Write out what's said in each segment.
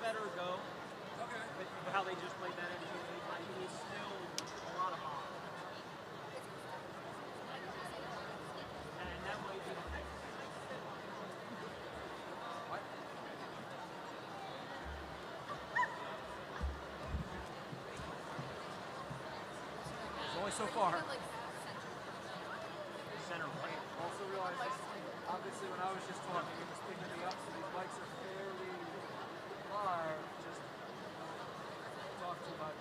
better go. Okay. But how they just played that in it was still a lot of pop. And that might be the next. What? It's only so far. Center right. Also realized, obviously when I was just talking, it was picking me up, so these mics are fairly large. Just don't talk too much.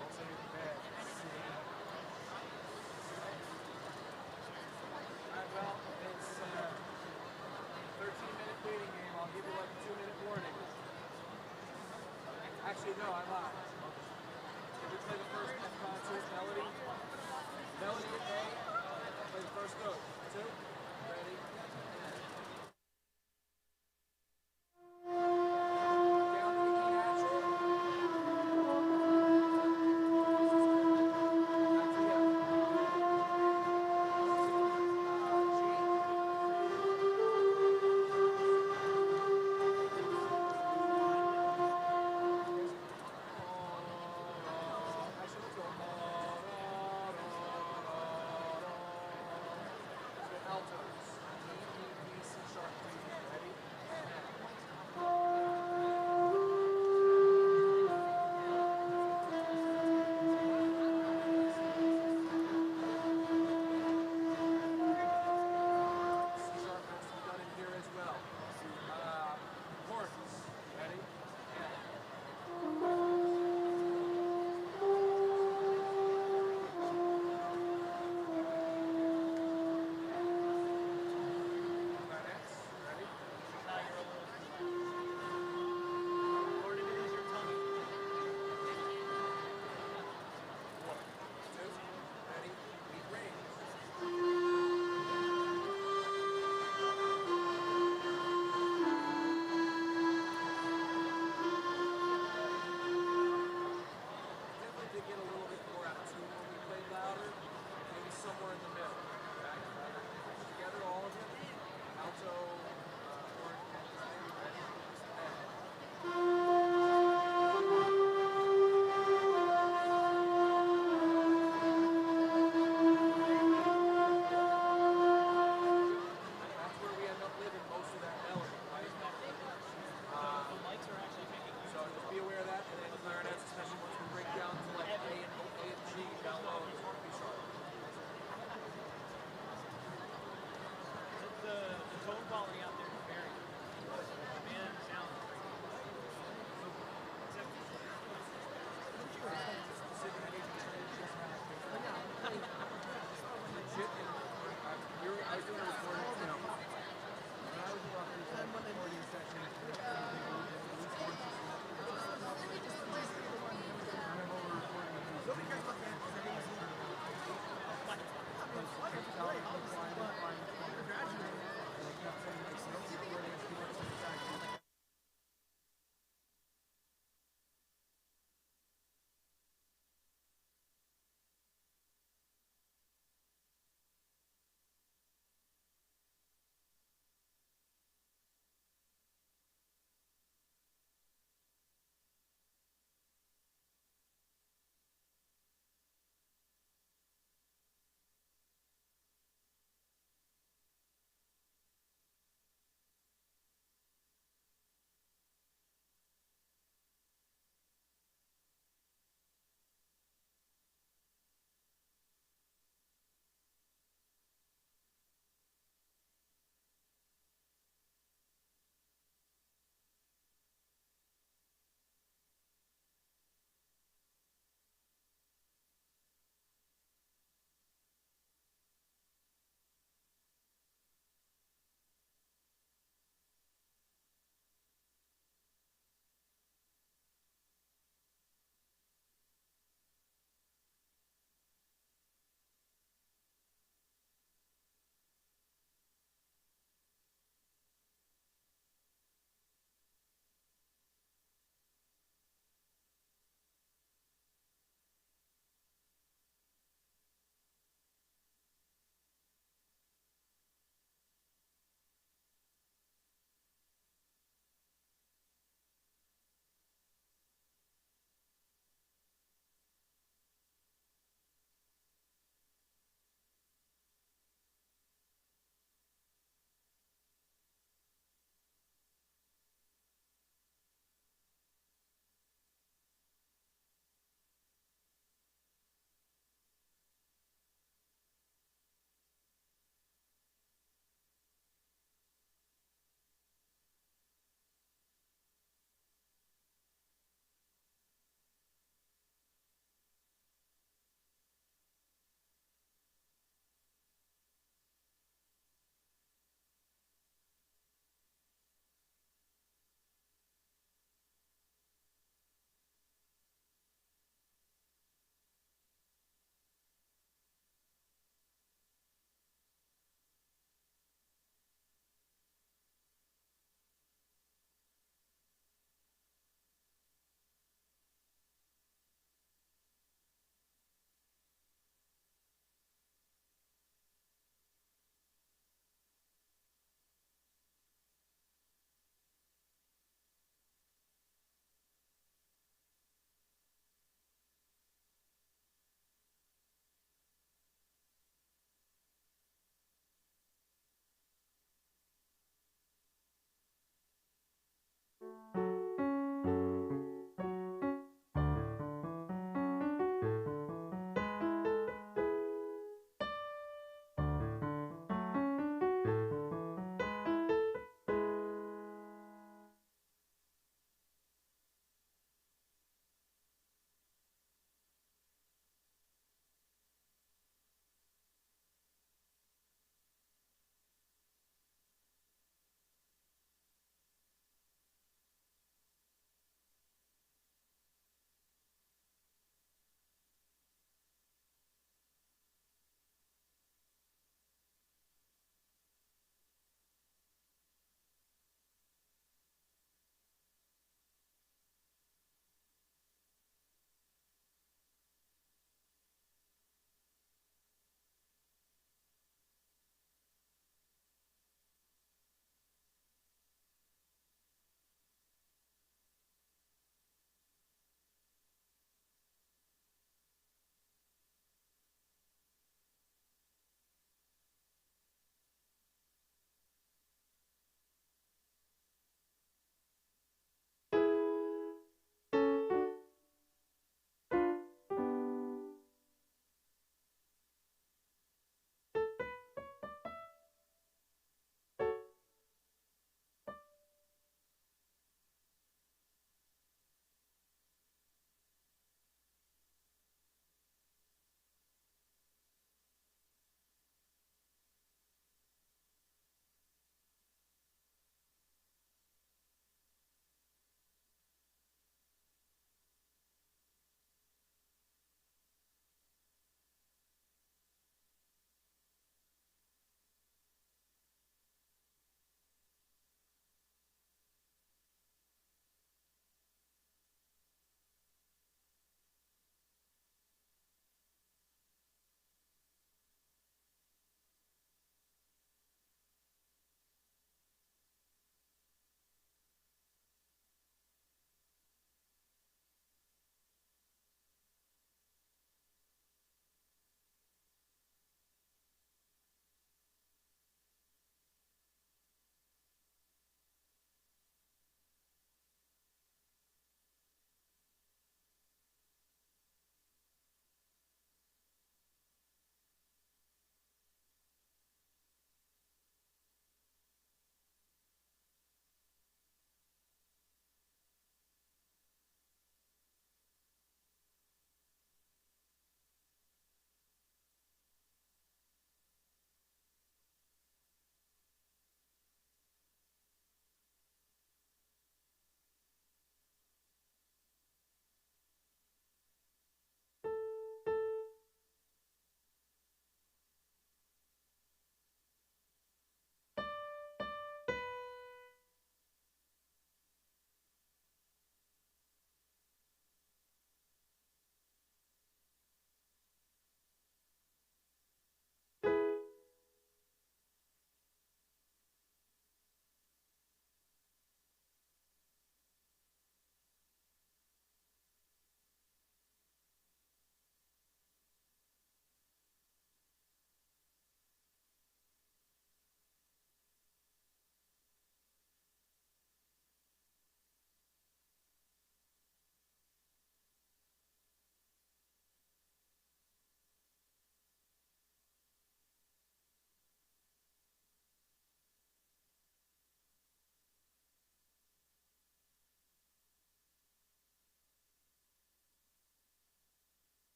Don't say anything bad. Alright, well, it's a 13-minute waiting game. I'll give you like a 2-minute warning. Actually, no, I lied. Did we play the first concert melody? Melody at A. Play the first note. 2. Ready?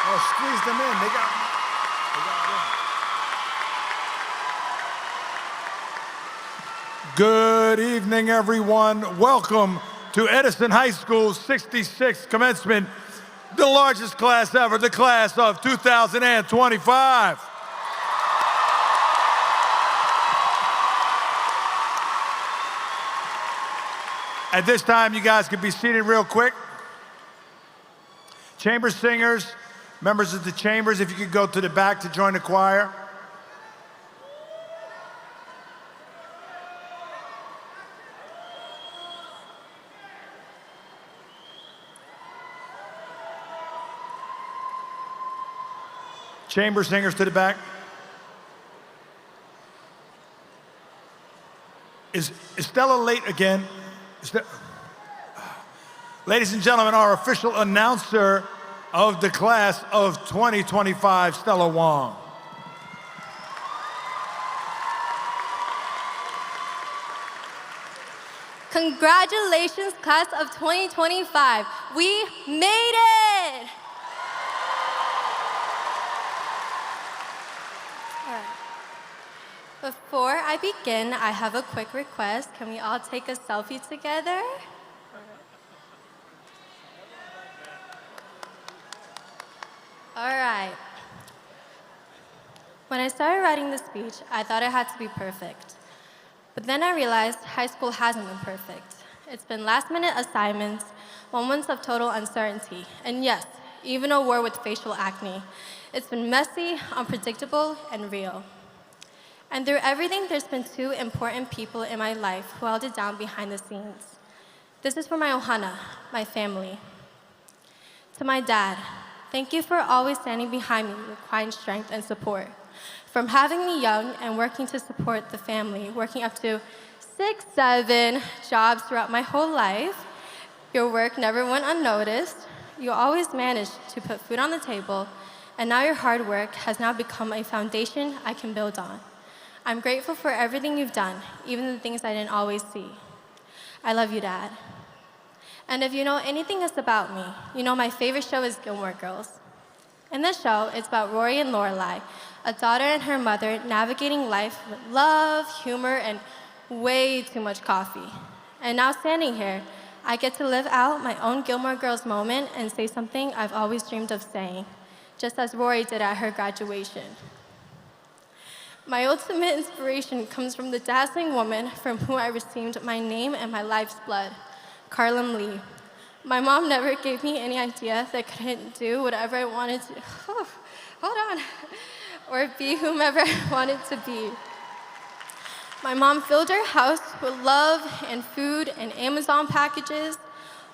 Oh, squeeze them in. They got room. Good evening, everyone. Welcome to Edison High School's 66th commencement, the largest class ever, the class of 2025. At this time, you guys can be seated real quick. Chamber singers, members of the chambers, if you could go to the back to join the choir. Chamber singers to the back. Is Stella late again? Ladies and gentlemen, our official announcer of the class of 2025, Stella Wong. Congratulations, class of 2025. We made it! All right. Before I begin, I have a quick request. Can we all take a selfie together? All right. When I started writing the speech, I thought it had to be perfect. But then I realized high school hasn't been perfect. It's been last-minute assignments, moments of total uncertainty, and yes, even a war with facial acne. It's been messy, unpredictable, and real. And through everything, there's been two important people in my life who held it down behind the scenes. This is for my ohana, my family. To my dad, thank you for always standing behind me with quiet strength and support. From having me young and working to support the family, working up to 6, 7 jobs throughout my whole life, your work never went unnoticed. You always managed to put food on the table, and now your hard work has now become a foundation I can build on. I'm grateful for everything you've done, even the things I didn't always see. I love you, Dad. And if you know anything else about me, you know my favorite show is Gilmore Girls. In this show, it's about Rory and Lorelai, a daughter and her mother navigating life with love, humor, and way too much coffee. And now standing here, I get to live out my own Gilmore Girls moment and say something I've always dreamed of saying, just as Rory did at her graduation. My ultimate inspiration comes from the dazzling woman from whom I received my name and my life's blood, Carlin Lee. My mom never gave me any idea that I couldn't do whatever I wanted to, or be whomever I wanted to be. My mom filled her house with love and food and Amazon packages,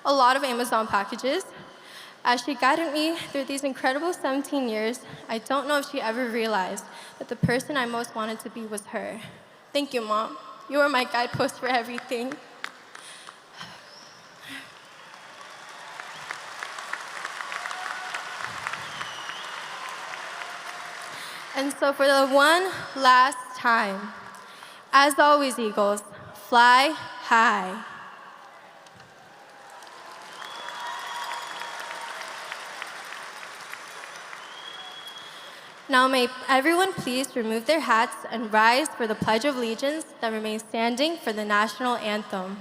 a lot of Amazon packages. As she guided me through these incredible 17 years, I don't know if she ever realized that the person I most wanted to be was her. Thank you, Mom. You are my guidepost for everything. And so for the one last time, as always, Eagles, fly high. Now may everyone please remove their hats and rise for the Pledge of Allegiance that remains standing for the national anthem.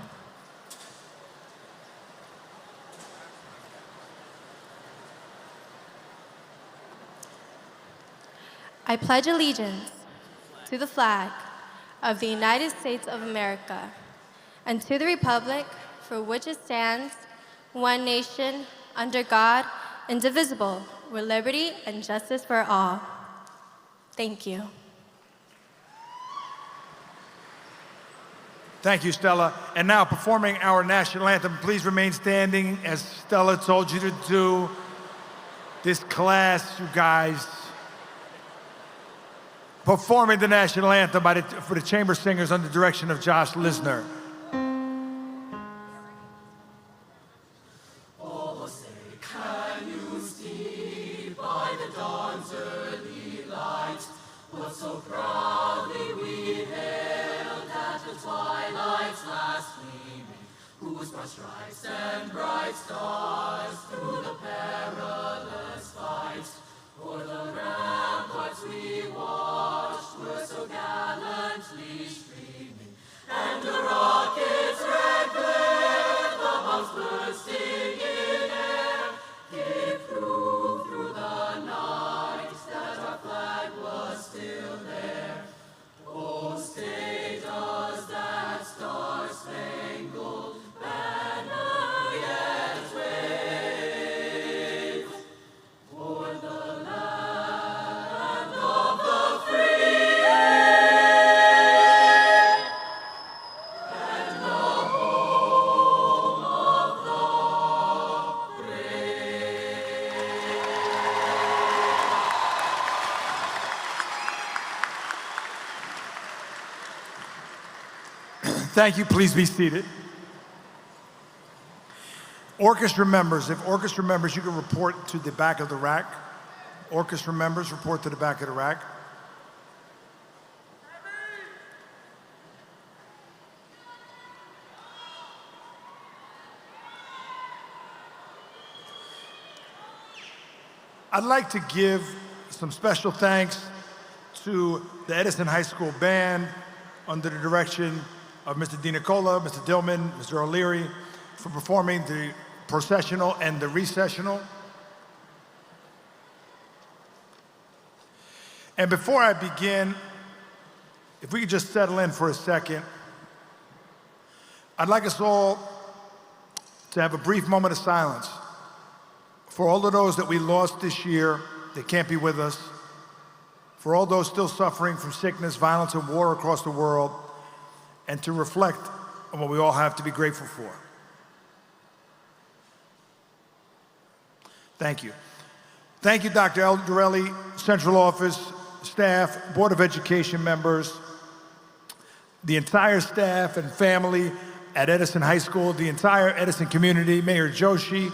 I pledge allegiance to the flag of the United States of America and to the republic for which it stands, one nation, under God, indivisible, with liberty and justice for all. Thank you. Thank you, Stella. And now, performing our national anthem, please remain standing as Stella told you to do. This class, you guys, performing the national anthem for the chamber singers under the direction of Josh Lisner. Oh, say, can you see by the dawn's early light what so proudly we hailed at the twilight's last gleaming, whose broad stripes and bright stars through the perilous fight Thank you. Please be seated. Orchestra members, if orchestra members, you can report to the back of the rack. Orchestra members, report to the back of the rack. I'd like to give some special thanks to the Edison High School Band under the direction of Mr. DiNicola, Mr. Dillman, Mr. O'Leary for performing the processional and the recessional. And before I begin, if we could just settle in for a second, I'd like us all to have a brief moment of silence for all of those that we lost this year that can't be with us, for all those still suffering from sickness, violence, and war across the world, and to reflect on what we all have to be grateful for. Thank you. Thank you, Dr. Eldarelli, Central Office, staff, Board of Education members, the entire staff and family at Edison High School, the entire Edison community, Mayor Joshi,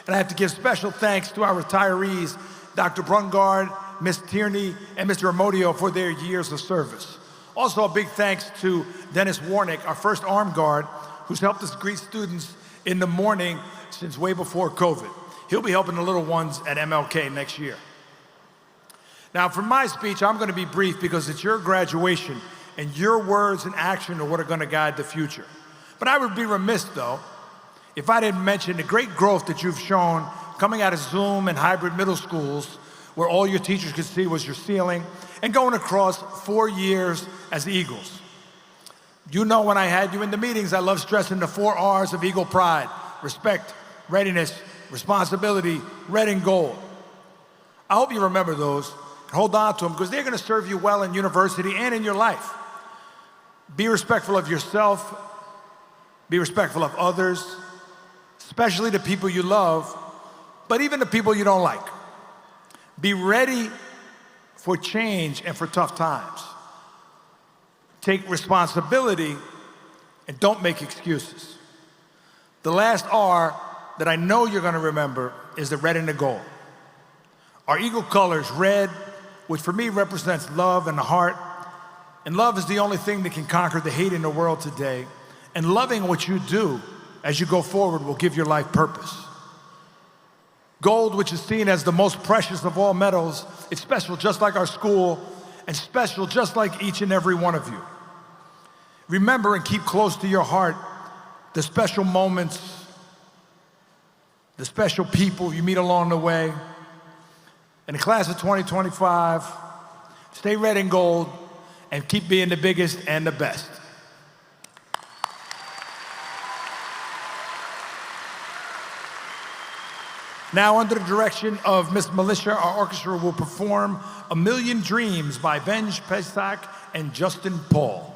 and I have to give special thanks to our retirees, Dr. Brungard, Ms. Tierney, and Mr. Amodio for their years of service. Also, a big thanks to Dennis Warnick, our first armed guard, who's helped us greet students in the morning since way before COVID. He'll be helping the little ones at MLK next year. Now, for my speech, I'm going to be brief because it's your graduation, and your words and action are what are going to guide the future. But I would be remiss, though, if I didn't mention the great growth that you've shown coming out of Zoom and hybrid middle schools, where all your teachers could see was your ceiling, and going across 4 years as Eagles. You know, when I had you in the meetings, I love stressing the 4 R's of Eagle Pride: respect, readiness, responsibility, red and gold. I hope you remember those and hold on to them, because they're going to serve you well in university and in your life. Be respectful of yourself, be respectful of others, especially the people you love, but even the people you don't like. Be ready for change and for tough times. Take responsibility and don't make excuses. The last R that I know you're going to remember is the red and the gold. Our Eagle colors, red, which for me represents love and the heart. And love is the only thing that can conquer the hate in the world today. And loving what you do as you go forward will give your life purpose. Gold, which is seen as the most precious of all metals, it's special just like our school and special just like each and every one of you. Remember and keep close to your heart the special moments, the special people you meet along the way. In the class of 2025, stay red and gold and keep being the biggest and the best. Now, under the direction of Miss Militia, our orchestra will perform "A Million Dreams" by Benj Pesak and Justin Paul.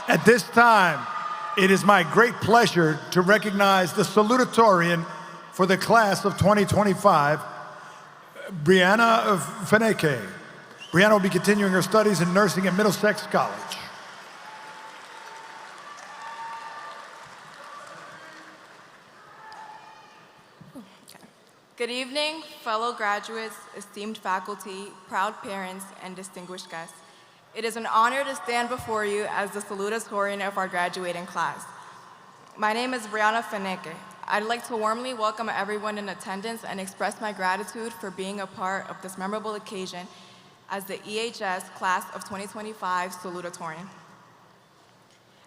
At this time, it is my great pleasure to recognize the salutatorian for the class of 2025, Brianna Feneke. Brianna will be continuing her studies in nursing at Middlesex College. Good evening, fellow graduates, esteemed faculty, proud parents, and distinguished guests. It is an honor to stand before you as the salutatorian of our graduating class. My name is Brianna Feneke. I'd like to warmly welcome everyone in attendance and express my gratitude for being a part of this memorable occasion as the EHS Class of 2025 salutatorian.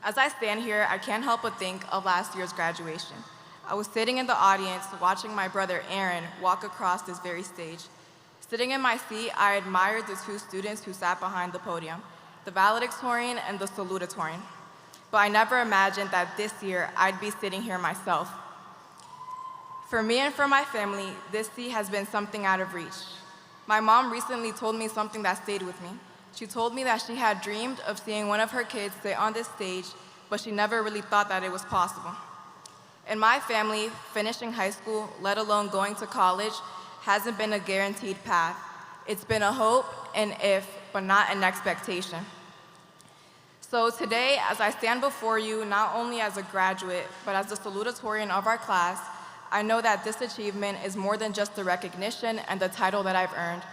As I stand here, I can't help but think of last year's graduation. I was sitting in the audience watching my brother Aaron walk across this very stage. Sitting in my seat, I admired the two students who sat behind the podium, the valedictorian and the salutatorian. But I never imagined that this year I'd be sitting here myself. For me and for my family, this seat has been something out of reach. My mom recently told me something that stayed with me. She told me that she had dreamed of seeing one of her kids sit on this stage, but she never really thought that it was possible. In my family, finishing high school, let alone going to college, hasn't been a guaranteed path. It's been a hope, an if, but not an expectation. So today, as I stand before you, not only as a graduate, but as the salutatorian of our class, I know that this achievement is more than just the recognition and the title that I've earned.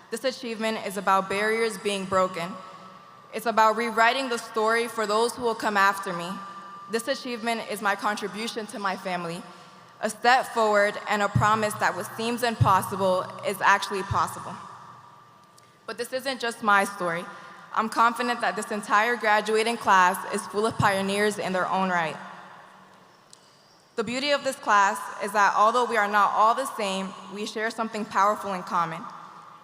This achievement is about barriers being broken. It's about rewriting the story for those who will come after me. This achievement is my contribution to my family, a step forward and a promise that what seems impossible is actually possible. But this isn't just my story. I'm confident that this entire graduating class is full of pioneers in their own right. The beauty of this class is that although we are not all the same, we share something powerful in common: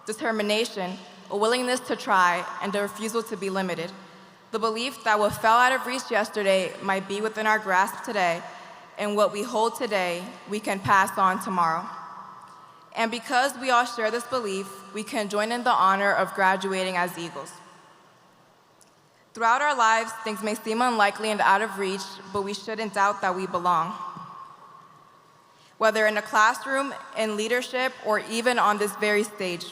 determination, a willingness to try, and a refusal to be limited. The belief that what fell out of reach yesterday might be within our grasp today, and what we hold today, we can pass on tomorrow. And because we all share this belief, we can join in the honor of graduating as Eagles. Throughout our lives, things may seem unlikely and out of reach, but we shouldn't doubt that we belong. Whether in a classroom, in leadership, or even on this very stage.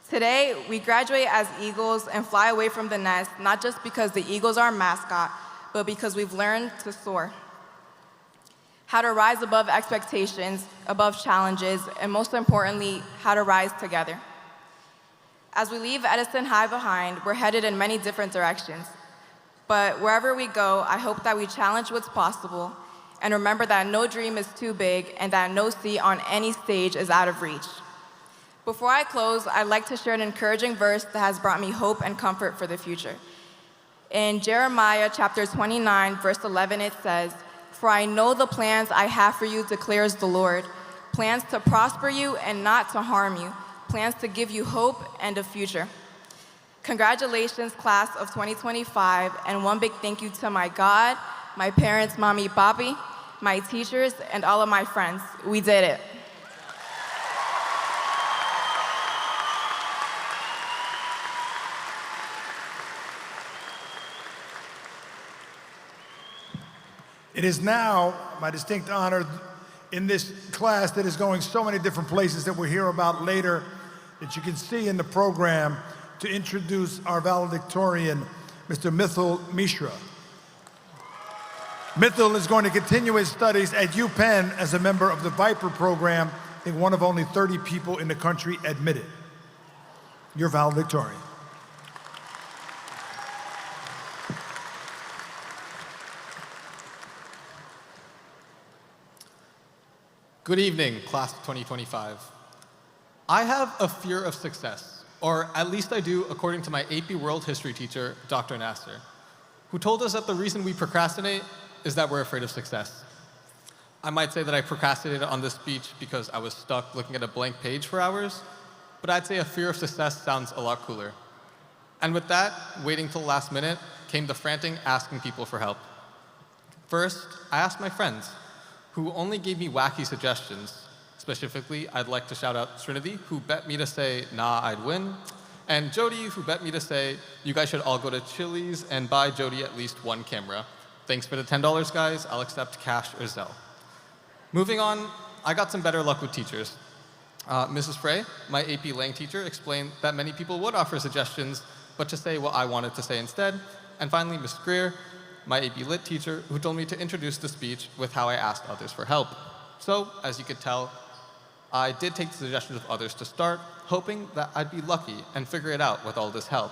Today, we graduate as Eagles and fly away from the nest, not just because the Eagles are our mascot, but because we've learned to soar. How to rise above expectations, above challenges, and most importantly, how to rise together. As we leave Edison High behind, we're headed in many different directions. But wherever we go, I hope that we challenge what's possible and remember that no dream is too big and that no seat on any stage is out of reach. Before I close, I'd like to share an encouraging verse that has brought me hope and comfort for the future. In Jeremiah chapter 29, verse 11, it says, "For I know the plans I have for you, declares the Lord, plans to prosper you and not to harm you, plans to give you hope and a future." Congratulations, class of 2025, and one big thank you to my God, my parents, mommy, papi, my teachers, and all of my friends. We did it. It is now my distinct honor in this class that is going so many different places that we'll hear about later, that you can see in the program, to introduce our valedictorian, Mr. Mithil Mishra. Mithil is going to continue his studies at UPenn as a member of the Viper program, I think one of only 30 people in the country admitted. Your valedictorian. Good evening, class of 2025. I have a fear of success, or at least I do according to my AP World History teacher, Dr. Nasser, who told us that the reason we procrastinate is that we're afraid of success. I might say that I procrastinated on this speech because I was stuck looking at a blank page for hours, but I'd say a fear of success sounds a lot cooler. And with that, waiting till the last minute, came the frantic asking people for help. First, I asked my friends, who only gave me wacky suggestions. Specifically, I'd like to shout out Trinity, who bet me to say, "Nah, I'd win," And Jody, who bet me to say, you guys should all go to Chili's and buy Jody at least one camera. Thanks for the $10, guys. I'll accept cash or Zelle. Moving on, I got some better luck with teachers. Mrs. Frey, my AP Lang teacher, explained that many people would offer suggestions, but to say what I wanted to say instead. And finally, Ms. Greer, my AP Lit teacher, who told me to introduce the speech with how I asked others for help. So, as you could tell, I did take the suggestions of others to start, hoping that I'd be lucky and figure it out with all this help.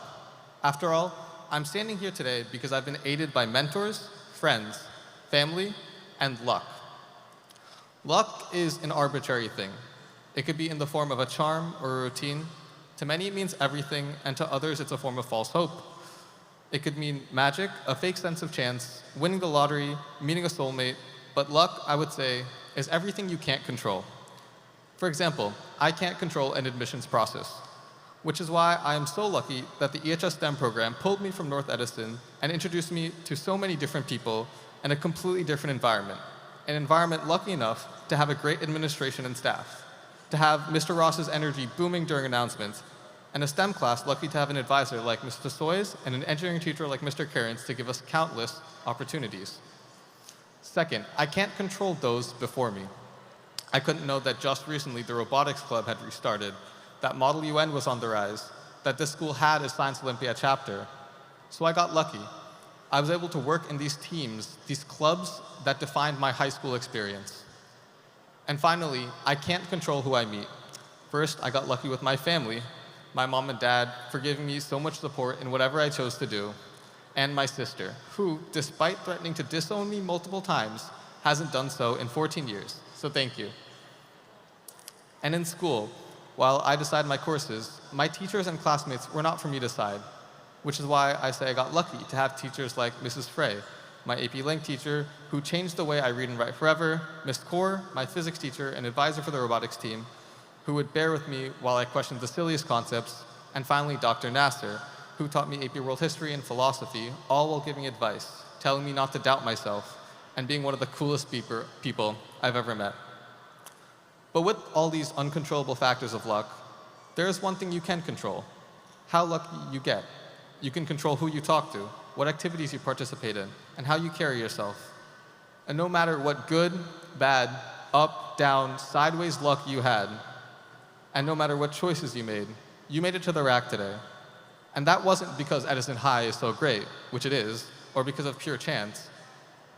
After all, I'm standing here today because I've been aided by mentors, friends, family, and luck. Luck is an arbitrary thing. It could be in the form of a charm or a routine. To many, it means everything, and to others, it's a form of false hope. It could mean magic, a fake sense of chance, winning the lottery, meeting a soulmate, but luck, I would say, is everything you can't control. For example, I can't control an admissions process, which is why I am so lucky that the EHS STEM program pulled me from North Edison and introduced me to so many different people in a completely different environment, an environment lucky enough to have a great administration and staff, to have Mr. Ross's energy booming during announcements, and a STEM class lucky to have an advisor like Mr. Soys and an engineering teacher like Mr. Cairns to give us countless opportunities. Second, I can't control those before me. I couldn't know that just recently the robotics club had restarted, that Model UN was on the rise, that this school had a Science Olympiad chapter. So I got lucky. I was able to work in these teams, these clubs that defined my high school experience. And finally, I can't control who I meet. First, I got lucky with my family, my mom and dad for giving me so much support in whatever I chose to do, and my sister, who, despite threatening to disown me multiple times, hasn't done so in 14 years. So thank you. And in school, while I decide my courses, my teachers and classmates were not for me to decide, which is why I say I got lucky to have teachers like Mrs. Frey, my AP Lang teacher, who changed the way I read and write forever, Miss Kaur, my physics teacher and advisor for the robotics team, who would bear with me while I questioned the silliest concepts, and finally Dr. Nasser, who taught me AP World History and philosophy, all while giving advice, telling me not to doubt myself, and being one of the coolest people I've ever met. But with all these uncontrollable factors of luck, there is one thing you can control: how lucky you get. You can control who you talk to, what activities you participate in, and how you carry yourself. And no matter what good, bad, up, down, sideways luck you had, and no matter what choices you made it to the rack today. And that wasn't because Edison High is so great, which it is, or because of pure chance.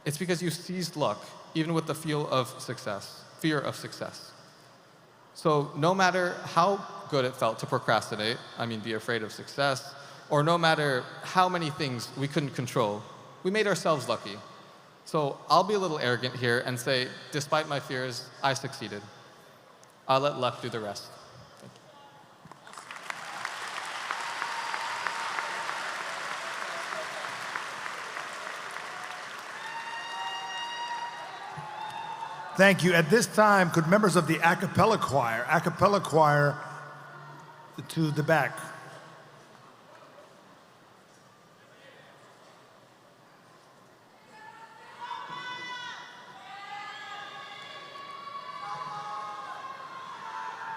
It's because you seized luck, even with the fear of success. So no matter how good it felt to procrastinate, be afraid of success, or no matter how many things we couldn't control, we made ourselves lucky. So I'll be a little arrogant here and say, despite my fears, I succeeded. I'll let luck do the rest. Thank you. At this time, could members of the a cappella choir to the back.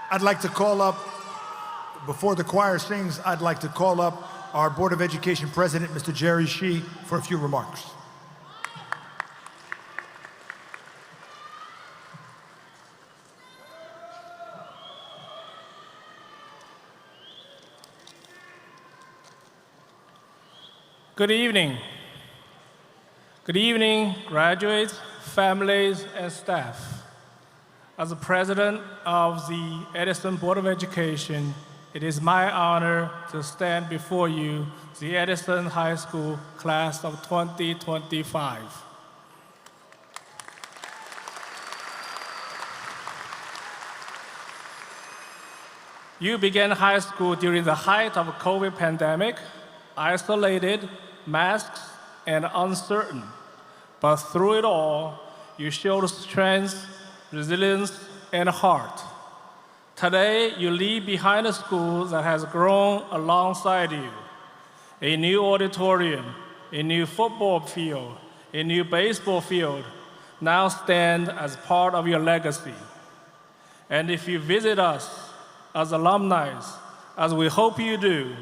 I'd like to call up, before the choir sings, I'd like to call up our Board of Education President, Mr. Jerry Shee, for a few remarks. Good evening. Good evening, graduates, families, and staff. As the president of the Edison Board of Education, it is my honor to stand before you, the Edison High School class of 2025. You began high school during the height of the COVID pandemic, isolated, masked, and uncertain. But through it all, you showed strength, resilience, and heart. Today, you leave behind a school that has grown alongside you. A new auditorium, a new football field, a new baseball field now stand as part of your legacy. And if you visit us as alumni, as we hope you do,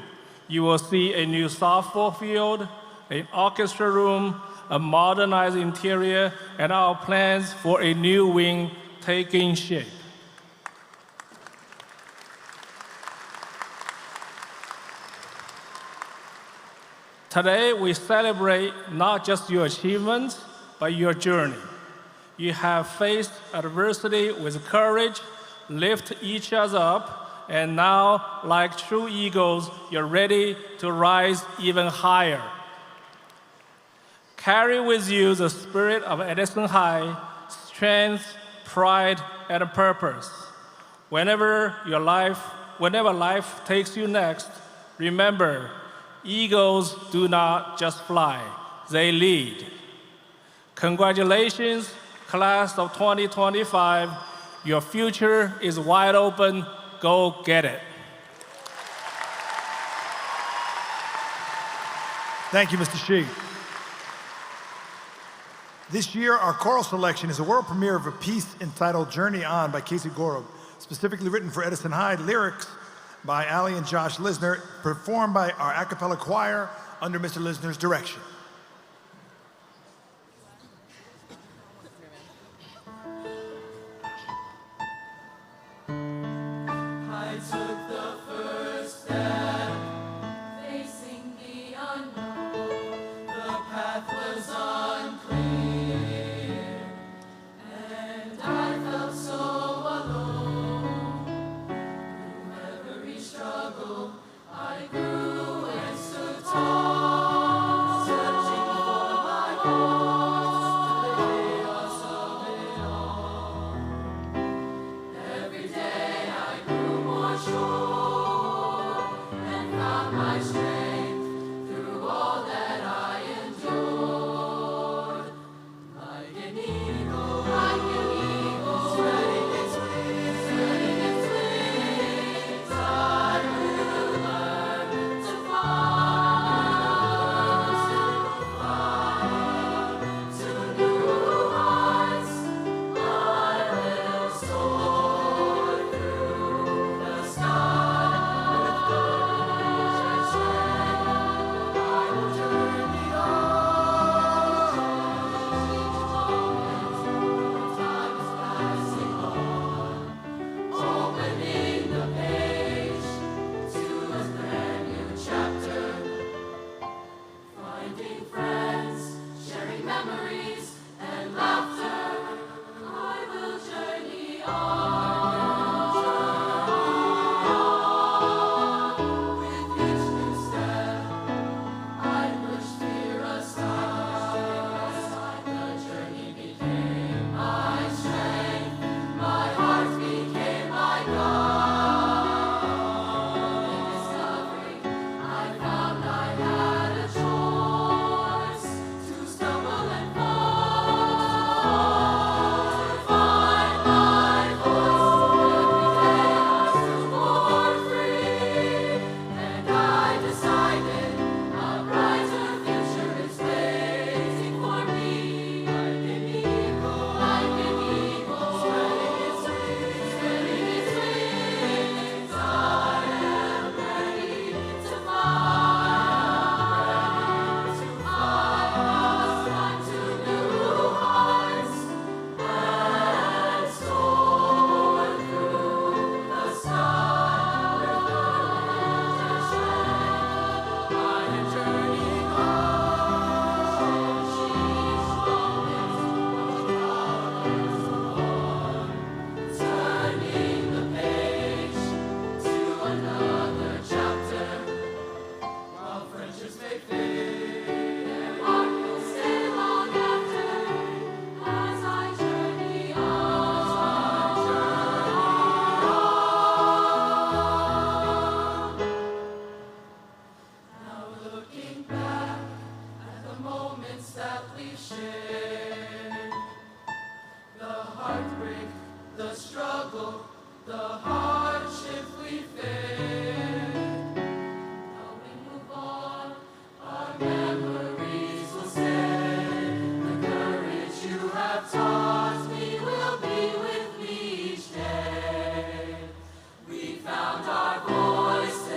you will see a new softball field, an orchestra room, a modernized interior, and our plans for a new wing taking shape. Today, we celebrate not just your achievements, but your journey. You have faced adversity with courage, lift each other up, and now, like true eagles, you're ready to rise even higher. Carry with you the spirit of Edison High, strength, pride, and purpose. Whenever life takes you next, remember, eagles do not just fly, they lead. Congratulations, class of 2025. Your future is wide open. Go get it. Thank you, Mr. Shi. This year, our choral selection is a world premiere of a piece entitled Journey On by Casey Gorob, specifically written for Edison High, lyrics by Ali and Josh Lisner, performed by our a cappella choir under Mr. Lisner's direction. I took the first step, facing the unknown. The path was unclear, and I felt so alone. Through every struggle, I grew and stood tall, searching for my voice through the chaos of it all. Every day I grew more sure and found my strength through all that I endured. Like an eagle, spreading its wings, I will learn to fly to new heights. I will soar through the sky with courage and strength. I will journey on, each moment time is passing on, opening the page to a brand new chapter. Finding friends, sharing memories and laughter. I will journey on, with each new step. I push fear aside. The journey became my strength. My heart became my guide. In discovery, I found I had a choice to stumble and fall, to find my voice. Every day I grew more free, and I decided a brighter future is waiting for me. Like an eagle, spreading its wings, I am ready to fly to new heights and soar through the sky with courage and strength. I am journeying on, each moment turning the page to another chapter. While friendships may fade, their mark will stay long after as I journey on. Now looking back at the moments that we shared, the heartbreak, the struggle, the hardship we faced. Now we move on, our memories will stay. The courage you have taught me will be with me each day. We found our voices.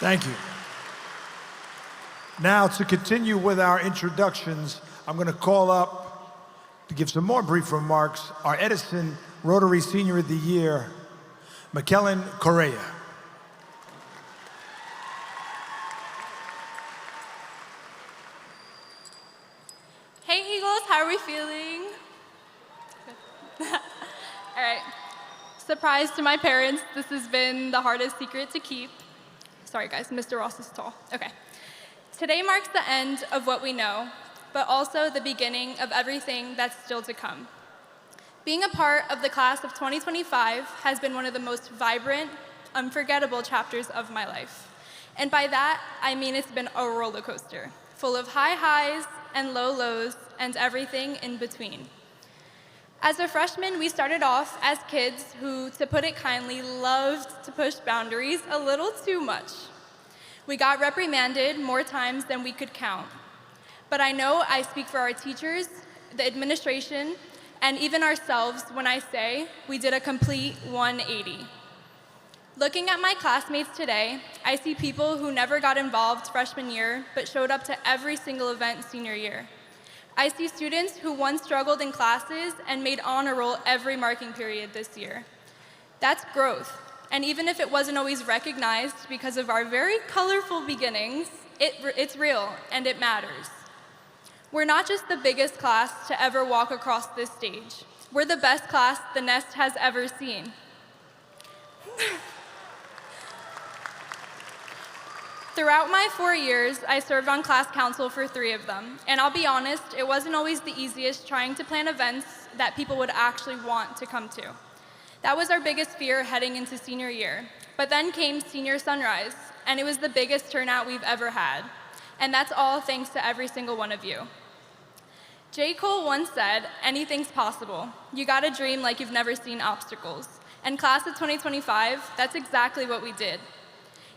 Thank you. Now, to continue with our introductions, I'm going to call up, to give some more brief remarks, our Edison Rotary Senior of the Year, McKellen Correa. Hey Eagles, how are we feeling? All right. Surprise to my parents, this has been the hardest secret to keep. Sorry guys, Mr. Ross is tall. Okay. Today marks the end of what we know, but also the beginning of everything that's still to come. Being a part of the class of 2025 has been one of the most vibrant, unforgettable chapters of my life. And by that, I mean it's been a roller coaster, full of high highs and low lows and everything in between. As a freshman, we started off as kids who, to put it kindly, loved to push boundaries a little too much. We got reprimanded more times than we could count. But I know I speak for our teachers, the administration, and even ourselves when I say we did a complete 180. Looking at my classmates today, I see people who never got involved freshman year but showed up to every single event senior year. I see students who once struggled in classes and made honor roll every marking period this year. That's growth. And even if it wasn't always recognized because of our very colorful beginnings, it's real and it matters. We're not just the biggest class to ever walk across this stage. We're the best class the Nest has ever seen. Throughout my 4 years, I served on class council for 3 of them. And I'll be honest, it wasn't always the easiest trying to plan events that people would actually want to come to. That was our biggest fear heading into senior year. But then came Senior Sunrise, and it was the biggest turnout we've ever had. And that's all thanks to every single one of you. J. Cole once said, anything's possible. You gotta dream like you've never seen obstacles. And class of 2025, that's exactly what we did.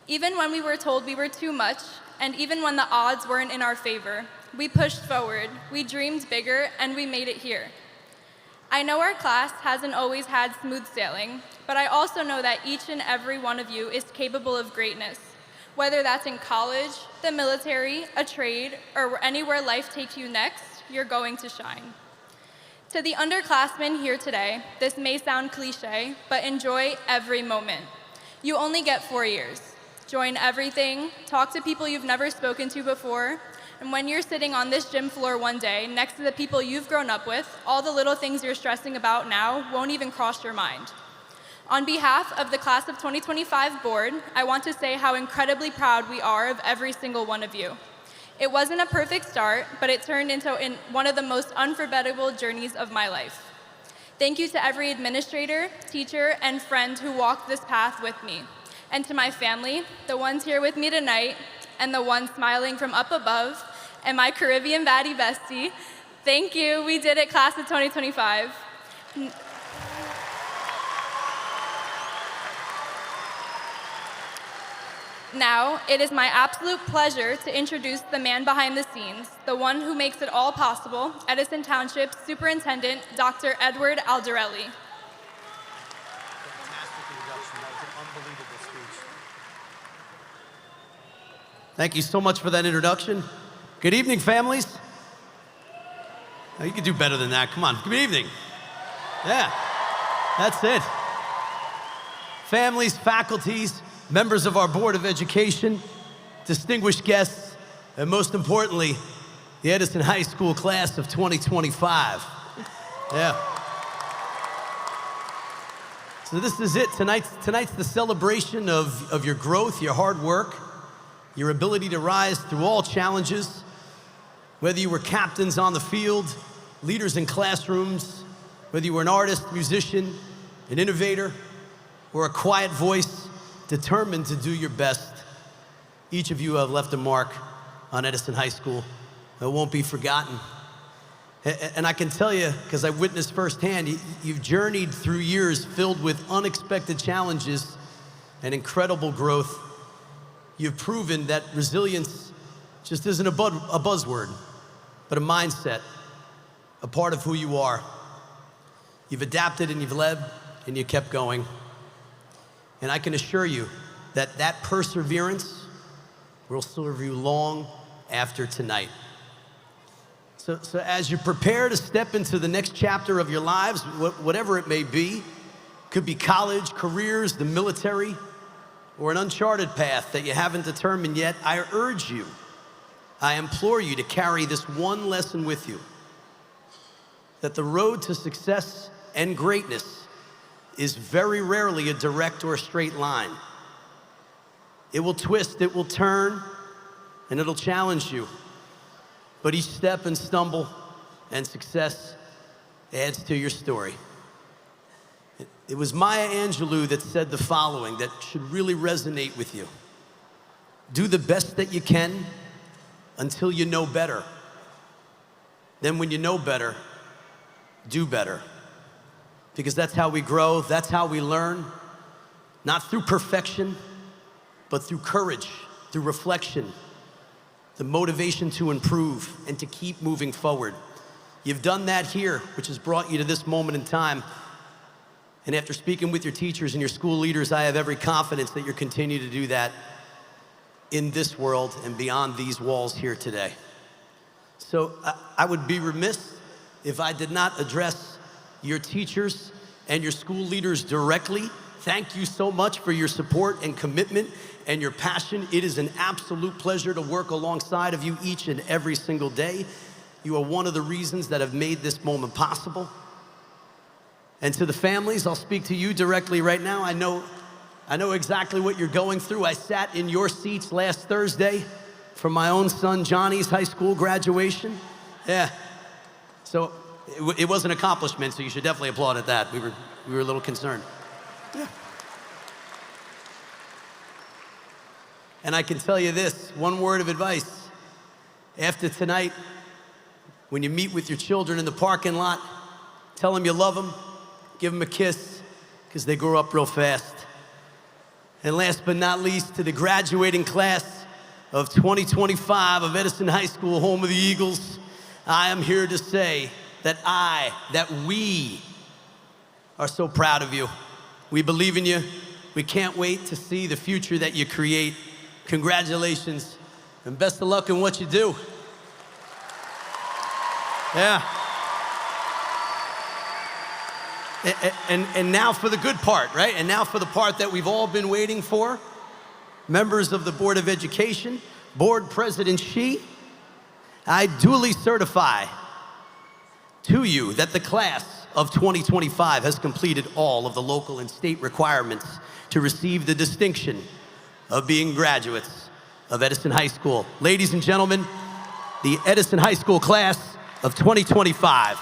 Even when we were told we were too much, and even when the odds weren't in our favor, we pushed forward, we dreamed bigger, and we made it here. I know our class hasn't always had smooth sailing, but I also know that each and every one of you is capable of greatness. Whether that's in college, the military, a trade, or anywhere life takes you next, you're going to shine. To the underclassmen here today, this may sound cliche, but enjoy every moment. You only get 4 years. Join everything, talk to people you've never spoken to before, and when you're sitting on this gym floor one day next to the people you've grown up with, all the little things you're stressing about now won't even cross your mind. On behalf of the Class of 2025 board, I want to say how incredibly proud we are of every single one of you. It wasn't a perfect start, but it turned into one of the most unforgettable journeys of my life. Thank you to every administrator, teacher, and friend who walked this path with me. And to my family, the ones here with me tonight, and the ones smiling from up above, and my Caribbean baddie bestie, thank you, we did it, Class of 2025. Now, it is my absolute pleasure to introduce the man behind the scenes, the one who makes it all possible, Edison Township Superintendent, Dr. Edward Aldarelli. Thank you so much for that introduction. Good evening, families. Now, you can do better than that. Come on, good evening. Yeah, that's it. Families, faculties, members of our Board of Education, distinguished guests, and most importantly, the Edison High School Class of 2025. Yeah. So this is it. Tonight's the celebration of your growth, your hard work, your ability to rise through all challenges, whether you were captains on the field, leaders in classrooms, whether you were an artist, musician, an innovator, or a quiet voice determined to do your best. Each of you have left a mark on Edison High School that won't be forgotten. And I can tell you, because I've witnessed firsthand, you've journeyed through years filled with unexpected challenges and incredible growth. You've proven that resilience just isn't a buzzword, but a mindset, a part of who you are. You've adapted and you've led and you kept going. And I can assure you that that perseverance will serve you long after tonight. So as you prepare to step into the next chapter of your lives, whatever it may be, could be college, careers, the military, or an uncharted path that you haven't determined yet, I urge you, I implore you to carry this one lesson with you, that the road to success and greatness is very rarely a direct or a straight line. It will twist, it will turn, and it'll challenge you. But each step and stumble and success adds to your story. It was Maya Angelou that said the following that should really resonate with you. Do the best that you can until you know better. Then when you know better, do better. Because that's how we grow, that's how we learn. Not through perfection, but through courage, through reflection, the motivation to improve and to keep moving forward. You've done that here, which has brought you to this moment in time. And after speaking with your teachers and your school leaders, I have every confidence that you'll continue to do that in this world and beyond these walls here today. So I would be remiss if I did not address your teachers and your school leaders directly. Thank you so much for your support and commitment and your passion. It is an absolute pleasure to work alongside of you each and every single day. You are one of the reasons that have made this moment possible. And to the families, I'll speak to you directly right now. I know exactly what you're going through. I sat in your seats last Thursday for my own son Johnny's high school graduation. Yeah. So it was an accomplishment, so you should definitely applaud at that. We were a little concerned. Yeah. And I can tell you this, one word of advice. After tonight, when you meet with your children in the parking lot, tell them you love them, give them a kiss, because they grow up real fast. And last but not least, to the graduating class of 2025 of Edison High School, home of the Eagles, I am here to say that we are so proud of you. We believe in you. We can't wait to see the future that you create. Congratulations, and best of luck in what you do. Yeah. And now for the good part, right? And now for the part that we've all been waiting for. Members of the Board of Education, Board President Shi, I duly certify to you that the class of 2025 has completed all of the local and state requirements to receive the distinction of being graduates of Edison High School. Ladies and gentlemen, the Edison High School class of 2025.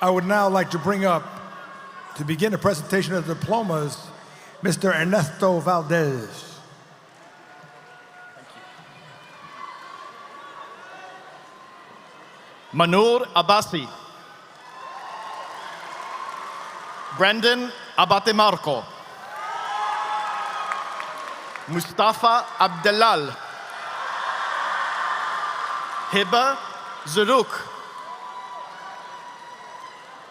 I would now like to bring up, to begin the presentation of the diplomas, Mr. Ernesto Valdez. Manur Abassi. Brendan Abatemarco. Mustafa Abdelal. Hiba Zaruk.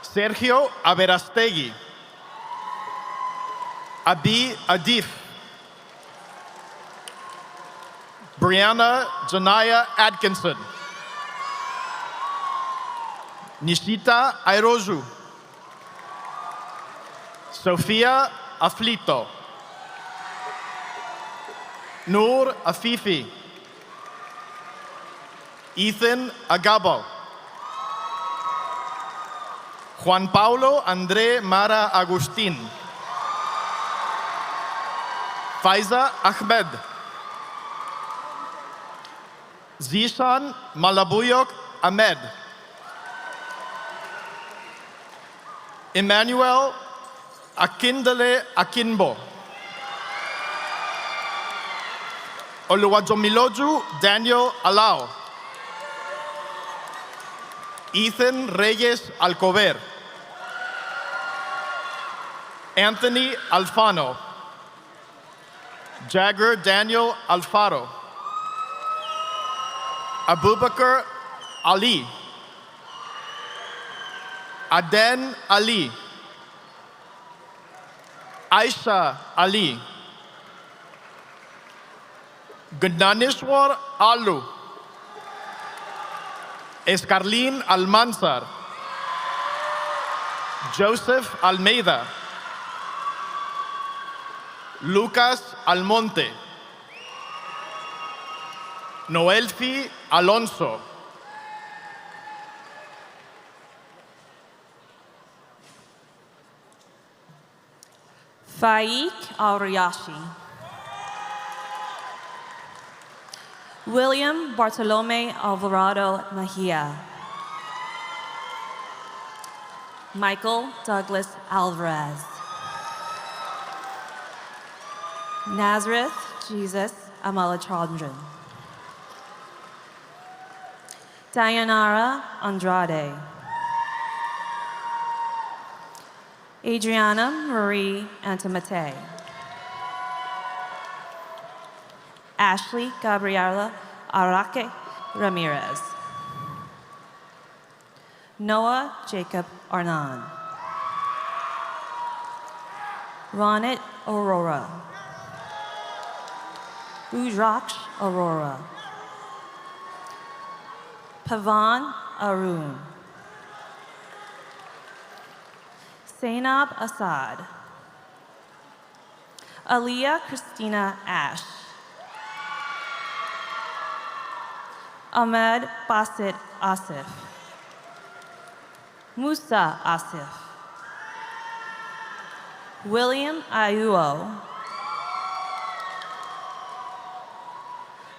Sergio Averastegui. Abi Adif. Brianna Janaya Atkinson. Nishita Airoju. Sofia Aflito. Noor Afifi. Ethan Agabo. Juan Paulo André Mara Agustin. Faiza Ahmed. Zishan Malabuyok Ahmed. Emmanuel Akindele Akinbo. Oluwajomiloju Daniel Alao. Ethan Reyes Alcover. Anthony Alfano. Jagger Daniel Alfaro. Abubakar Ali. Aden Ali. Aisha Ali. Gnaneshwar Alu. Escarlin Almanzar. Joseph Almeida. Lucas Almonte. Noelfi Alonso. Faik Auriashi. William Bartolome Alvarado Mejia. Michael Douglas Alvarez. Nazareth Jesus Amalachandran. Dayanara Andrade. Adriana Marie Antimate. Ashley Gabriela Araque Ramirez. Noah Jacob Arnan. Ronit Aurora. Udraksh Aurora. Pavan Arun. Zainab Assad. Aliyah Christina Ash. Ahmed Basit Asif. Musa Asif. William Ayuo.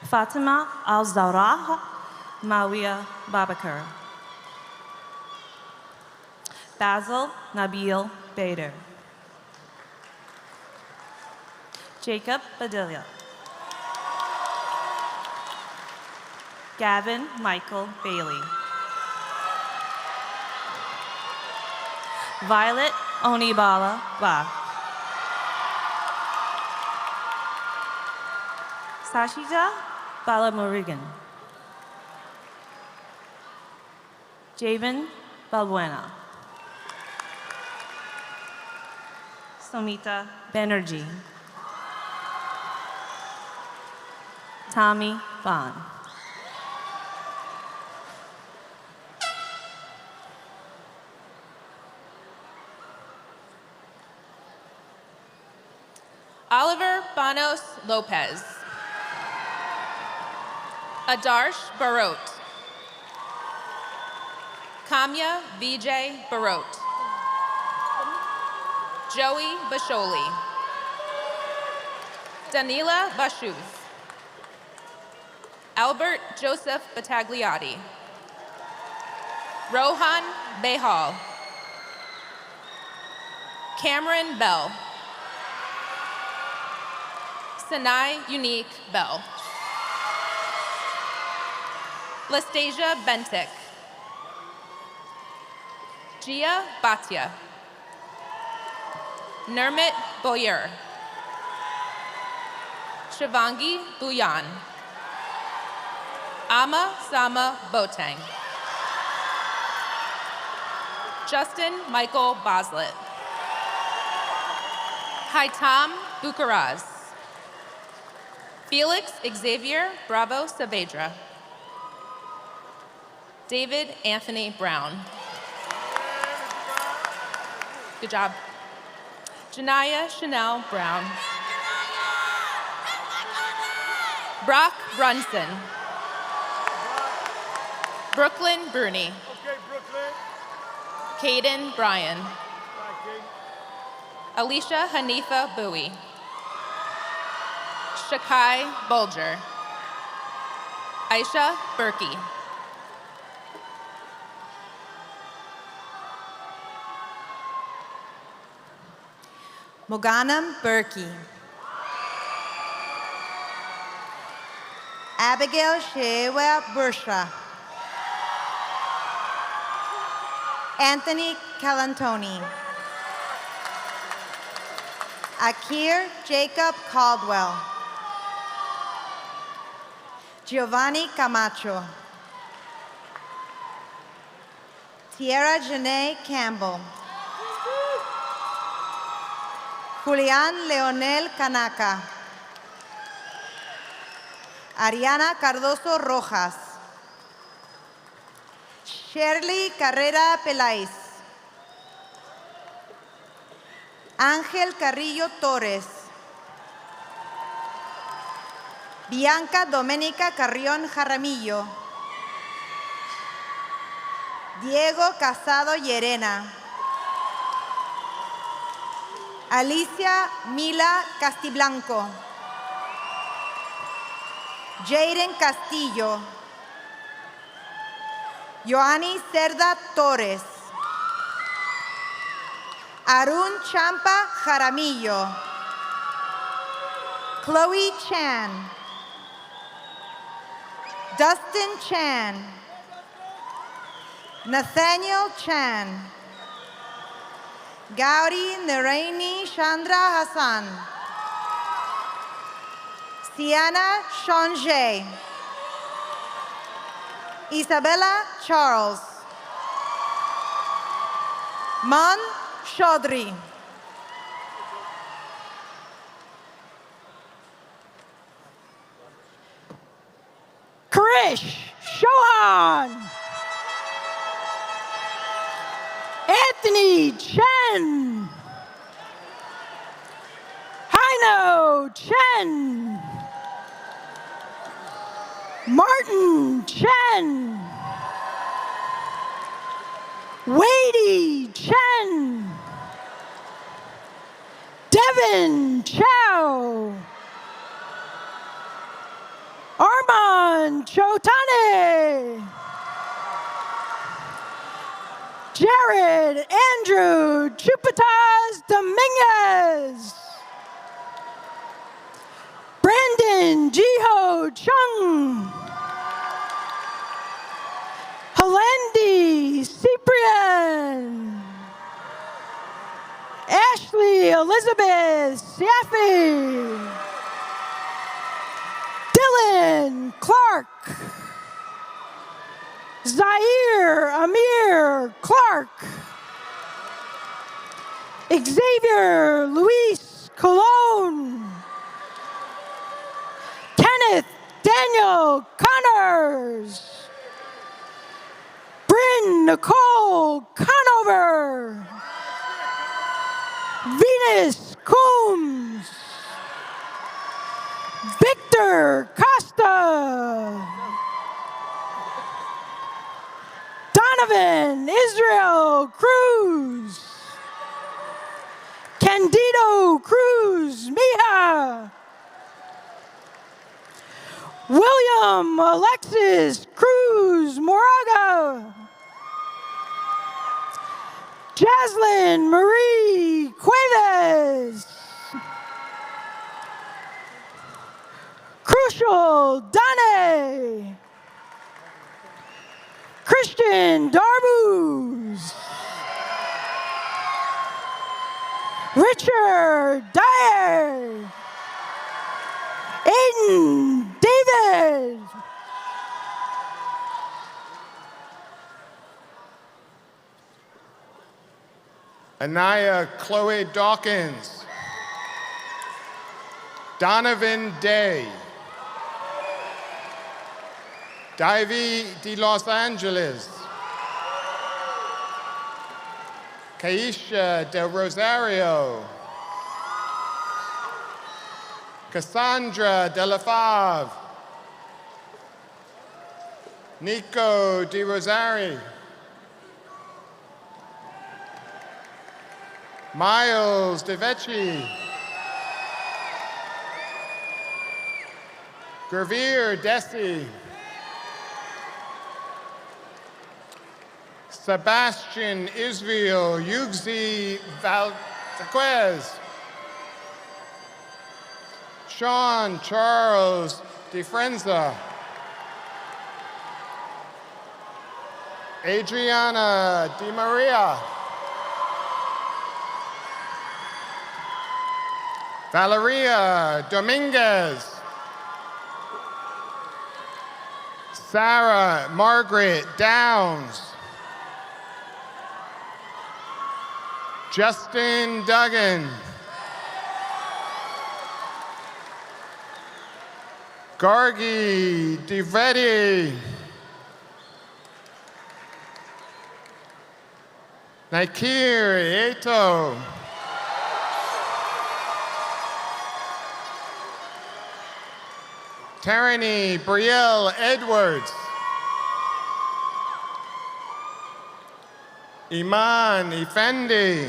Fatima Al-Zawrah Mawia Babakar. Basil Nabil Bader. Jacob Badilla. Gavin Michael Bailey. Violet Onibala Bach. Sashija Balamurigan. Javen Balbuena. Somita Banerjee. Tommy Bond. Oliver Banos Lopez. Adarsh Barot. Kamya Vijay Barot. Joey Basholi. Danila Bashuz. Albert Joseph Battagliotti. Rohan Behal. Cameron Bell. Sanai Unique Bell. Lastasia Bentic. Gia Bhatia. Nermit Boyer. Shivangi Buyan. Ama Sama Boteng. Justin Michael Boslet. Haitam Bukaraz. Felix Xavier Bravo Saavedra. David Anthony Brown. Good job. Janaya Chanel Brown. Brock Brunson. Brooklyn Bruni. Okay, Brooklyn. Caden Bryan. Alicia Hanifa Bowie. Shakai Bulger. Aisha Berkey. Moganam Berkey. Abigail Shewa Bursha. Anthony Calantoni. Akir Jacob Caldwell. Giovanni Camacho. Tierra Janae Campbell. Julian Leonel Canaca. Ariana Cardoso Rojas. Shirley Carrera Peláez. Ángel Carrillo Torres. Bianca Doménica Carrión Jaramillo. Diego Casado Llerena. Alicia Mila Castiblanco. Jaden Castillo. Joanny Cerda Torres. Arun Champa Jaramillo. Chloe Chan. Dustin Chan. Nathaniel Chan. Gauri Naraini Chandra Hassan. Sienna Changé. Isabella Charles. Man Chaudhry. Krish Chauhan. Anthony Chen. Heino Chen. Martin Chen. Wadey Chen. Devin Chow. Armand Chotane. Jared Andrew Chupatas Dominguez. Brandon Jiho Chung. Helendi Cyprian. Ashley Elizabeth Siafi. Dylan Clark. Zaire Amir Clark. Xavier Luis Colon. Kenneth Daniel Connors. Bryn Nicole Conover. Venus Coombs. Victor Costa. Donovan Israel Cruz. Candido Cruz Mija. William Alexis Cruz Moraga. Jaslyn Marie Cuevas. Crucial Dane. Christian Darbus. Richard Dyer. Aiden David. Anaya Chloe Dawkins. Donovan Day. Divey de Los Angeles. Kaisha de Rosario. Cassandra de la Fave. Nico de Rosari. Miles de Vecchi. Gravir Desi. Sebastian Israel Yugzi Valquez. Sean Charles DeFrenza. Adriana Di Maria. Valeria Dominguez. Sarah Margaret Downs. Justin Duggan. Gargi Divetti. Naikir Eto. Tarani Brielle Edwards. Iman Effendi.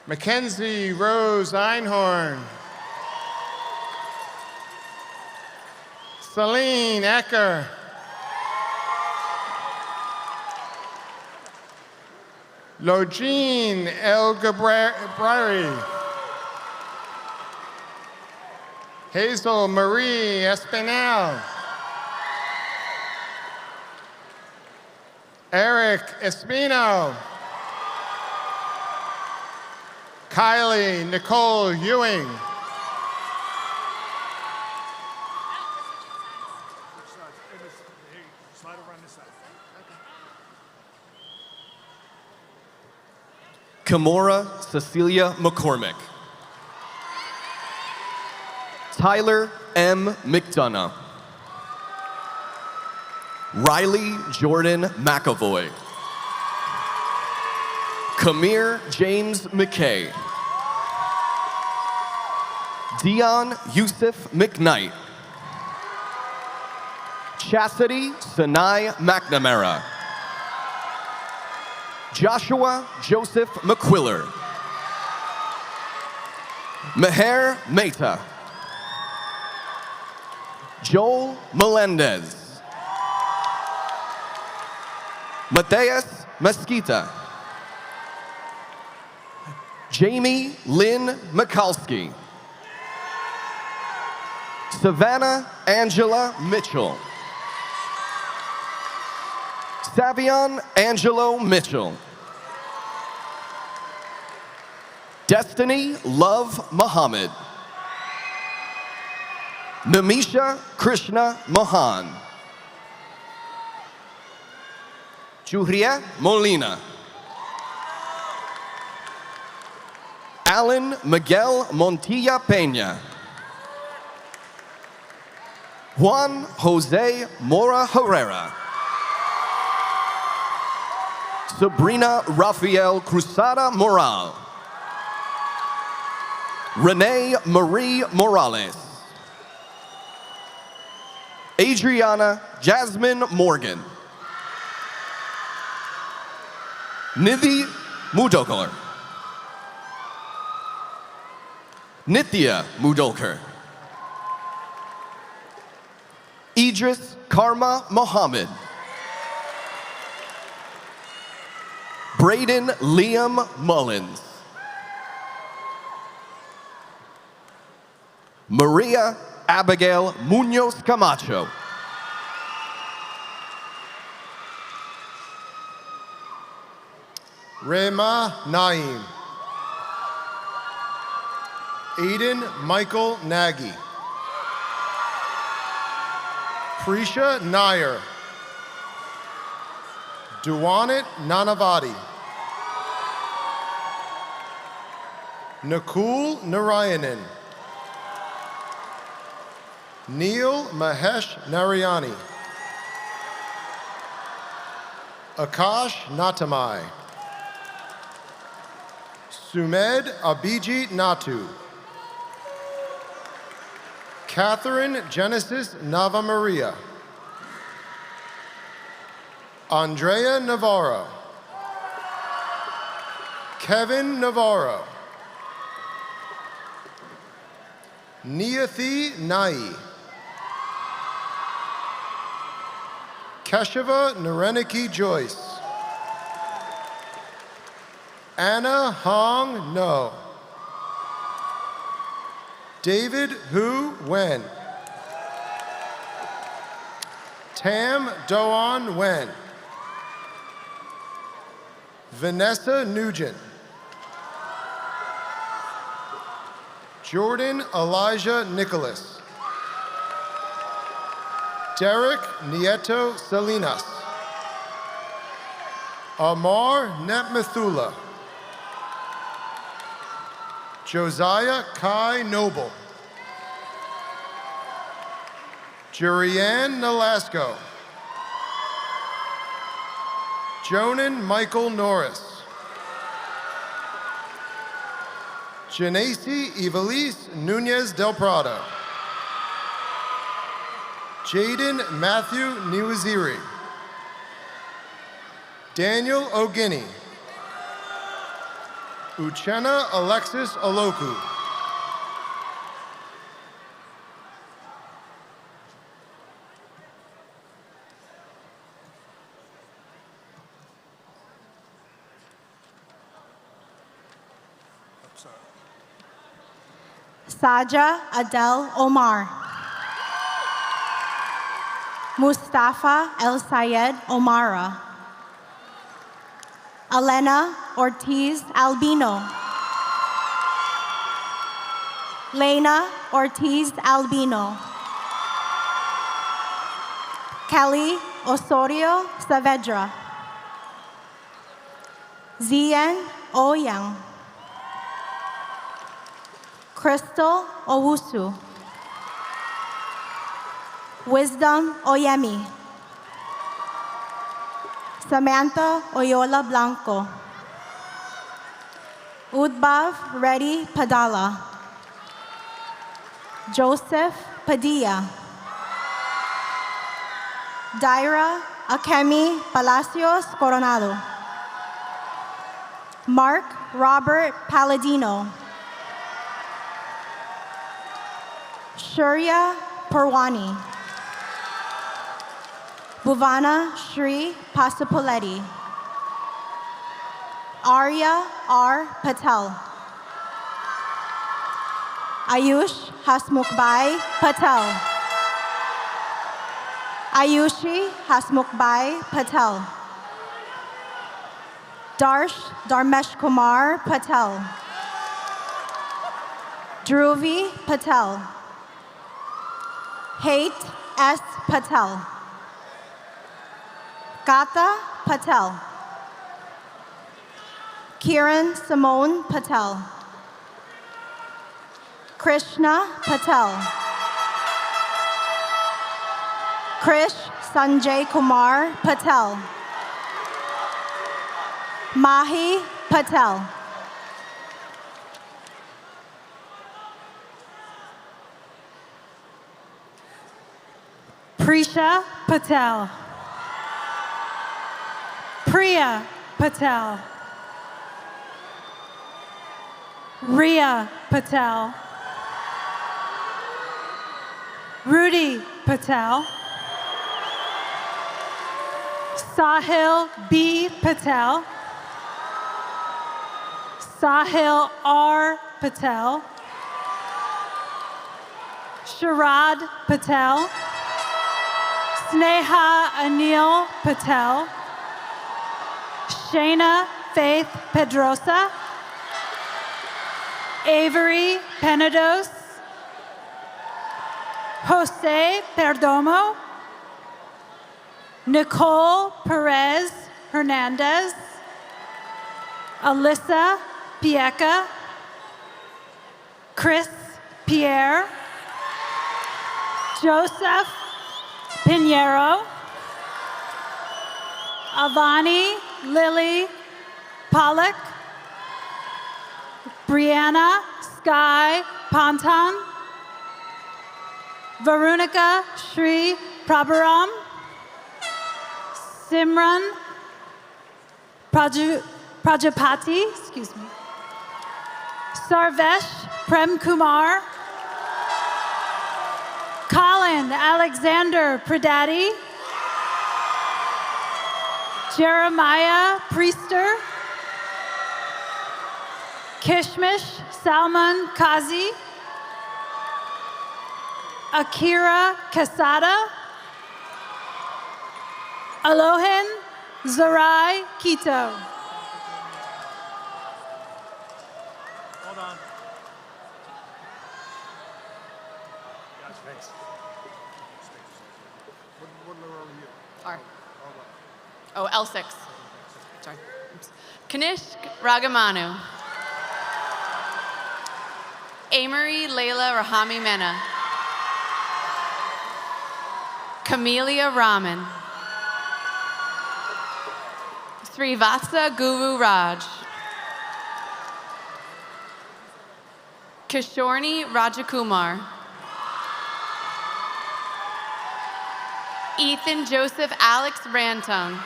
Mackenzie Rose Einhorn. Celine Ecker. Logine El Gabrari. Hazel Marie Espinal. Eric Espino. Kylie Nicole Ewing. Kimora Cecilia McCormick. Tyler M. McDonough. Riley Jordan McAvoy. Kamir James McKay. Dion Yusuf McKnight. Chastity Sanai McNamara. Joshua Joseph McQuiller. Meher Mehta. Joel Melendez. Mateus Mesquita. Jamie Lynn Mikalski. Savannah Angela Mitchell. Savion Angelo Mitchell. Destiny Love Muhammad. Namisha Krishna Mohan. Juhria Molina. Alan Miguel Montilla Peña. Juan Jose Mora Herrera. Sabrina Rafael Cruzada Moral. Renee Marie Morales. Adriana Jasmine Morgan. Nidhi Mudokar. Nithya Mudokar. Idris Karma Mohammed. Braden Liam Mullins. Maria Abigail Munoz Camacho. Rema Naim. Aiden Michael Nagy. Prisha Nair. Duwanit Nanavati. Nakul Narayanan. Neil Mahesh Narayani. Akash Natamai. Sumed Abhijit Natu. Catherine Genesis Navamaria. Andrea Navarro. Kevin Navarro. Niyathi Nai. Keshava Nareniki Joyce. Anna Hong No. David Hu Wen. Tam Doan Wen. Vanessa Nugent. Jordan Elijah Nicholas. Derek Nieto Salinas. Amar Netmethula. Josiah Kai Noble. Jurianne Nolasco. Jonan Michael Norris. Janacy Evelise Nunez del Prado. Jaden Matthew Niwaziri. Daniel O'Guiney. Uchenna Alexis Aloku. Saja Adel Omar. Mustafa El Sayed Omara. Elena Ortiz Albino. Lena Ortiz Albino. Kelly Osorio Saavedra. Zien Oyang. Crystal Owusu. Wisdom Oyemi. Samantha Oyola Blanco. Udbav Reddy Padala. Joseph Padilla. Daira Akemi Palacios Coronado. Mark Robert Palladino. Shurya Purwani. Bhuvana Shri Pasupuletti. Arya R. Patel. Ayush Hasmukhbhai Patel. Ayushi Hasmukhbhai Patel. Darsh Dharmesh Kumar Patel. Dhruvi Patel. Hate S. Patel. Gata Patel. Kiran Simone Patel. Krishna Patel. Krish Sanjay Kumar Patel. Mahi Patel. Prisha Patel. Priya Patel. Ria Patel. Rudy Patel. Sahil B. Patel. Sahil R. Patel. Sharad Patel. Sneha Anil Patel. Shayna Faith Pedrosa. Avery Penados. Jose Perdomo. Nicole Perez Hernandez. Alyssa Pieca. Chris Pierre. Joseph Pinheiro. Avani Lily Pollock. Brianna Sky Pantan. Veronica Shri Prabharam. Simran Prajapati, excuse me. Sarvesh Prem Kumar. Colin Alexander Pradati. Jeremiah Priester. Kishmish Salman Kazi. Akira Casada. Alohin Zarai Quito. Hold on. Guys, thanks. What letter are you? R. Oh, Oh, L6. Sorry. Oops. Kanishk Ragamanu. Amory Layla Rahami Mena. Camellia Raman. Srivatsa Guru Raj. Kishorni Rajakumar. Ethan Joseph Alex Rantung.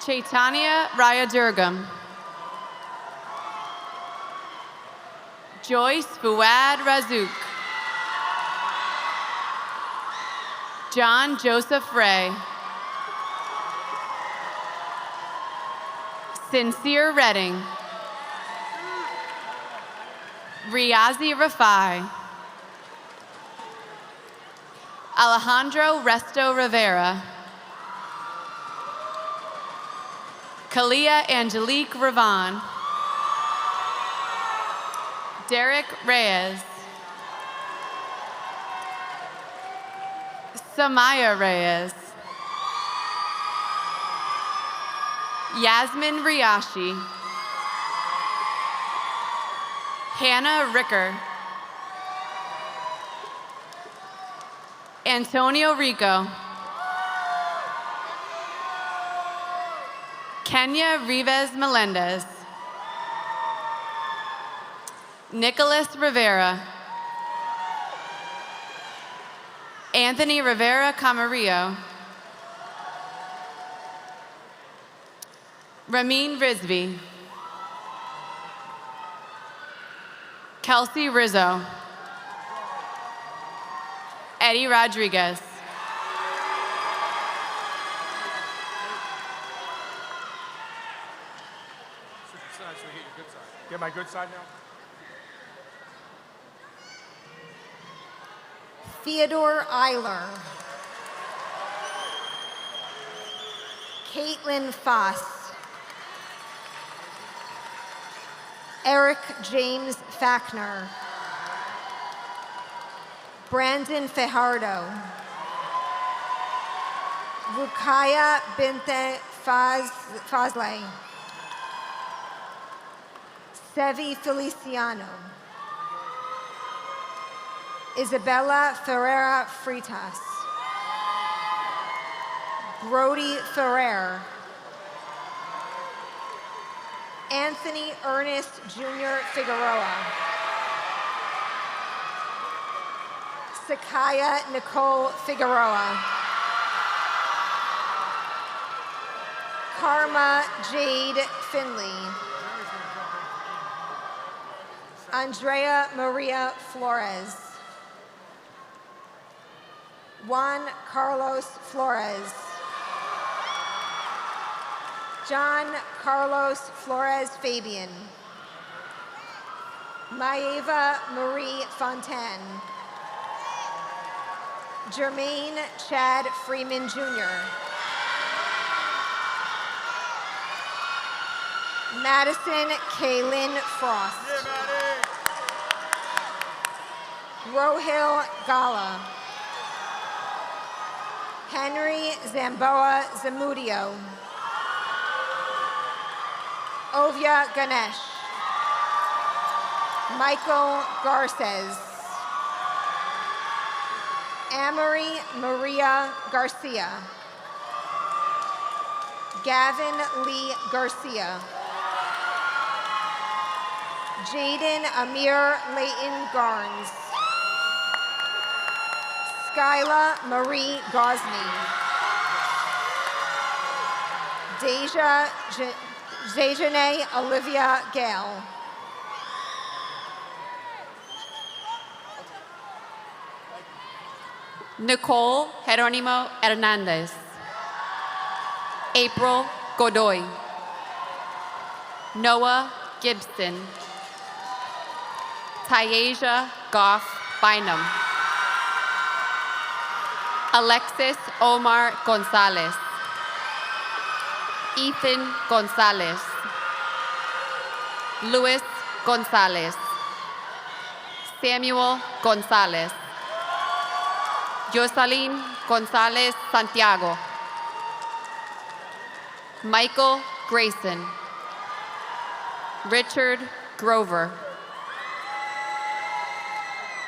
Chaitanya Rayadurgam. Joyce Fuad Razuk. John Joseph Ray. Sincere Redding. Riazi Rafai. Alejandro Resto Rivera. Kalia Angelique Ravan. Derek Reyes. Samaya Reyes. Yasmin Riashi. Hannah Ricker. Antonio Rico. Kenya Rivas Melendez. Nicholas Rivera. Anthony Rivera Camarillo. Ramin Rizvi. Kelsey Rizzo. Eddie Rodriguez. Switch your side so we get your good side. Get my good side now? Theodore Eiler. Caitlin Foss. Eric James Fackner. Brandon Fajardo. Rukaya Binte Fazle. Sevi Feliciano. Isabella Ferreira Fritas. Brody Ferrer. Anthony Ernest Jr. Figueroa. Sakaya Nicole Figueroa. Karma Jade Finley. Andrea Maria Flores. Juan Carlos Flores. John Carlos Flores Fabian. Maeva Marie Fontaine. Jermaine Chad Freeman Jr. Madison Kaylin Frost. Rohil Gala. Henry Zamboa Zamudio. Ovia Ganesh. Michael Garces. Amory Maria Garcia. Gavin Lee Garcia. Jaden Amir Leighton Garnes. Skyla Marie Gosney. Dejane Olivia Gale. Nicole Jeronimo Hernandez. April Godoy. Noah Gibson. Tyasia Goff Bynum. Alexis Omar Gonzalez. Ethan Gonzalez. Luis Gonzalez. Samuel Gonzalez. Jocelyn Gonzalez Santiago. Michael Grayson. Richard Grover.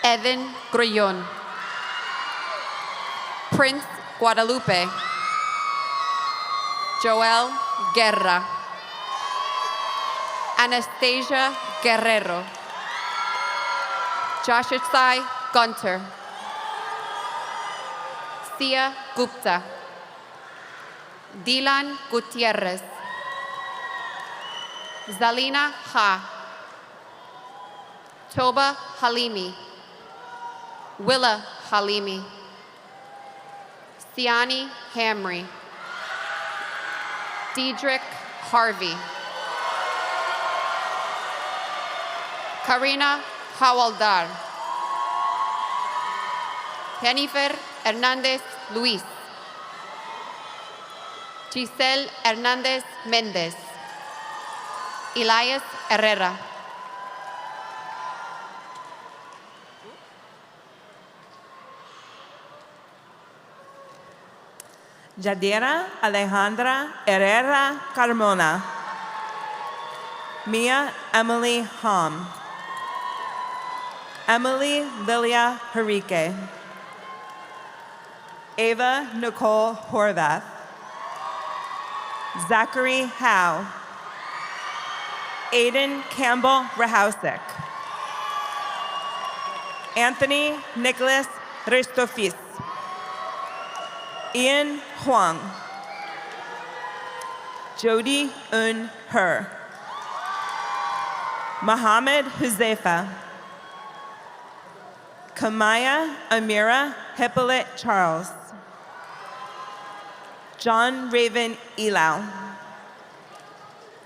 Evan Grullon. Prince Guadalupe. Joel Guerra. Anastasia Guerrero. Joshua Gunter. Sia Gupta. Dylan Gutierrez. Zalina Ha. Toba Halimi. Willa Halimi. Siani Hamri. Diedrich Harvey. Karina Hawaldar. Jennifer Hernandez Luis. Giselle Hernandez Mendez. Elias Herrera. Yadira Alejandra Herrera Carmona. Mia Emily Hom. Emily Lilia Henrique. Ava Nicole Horvath. Zachary Howe. Aiden Campbell Rahausic. Anthony Nicholas Ristofis. Ian Huang. Jody Un Her. Mohammed Huzaifa. Kamaya Amira Hippolyte Charles. John Raven Elau.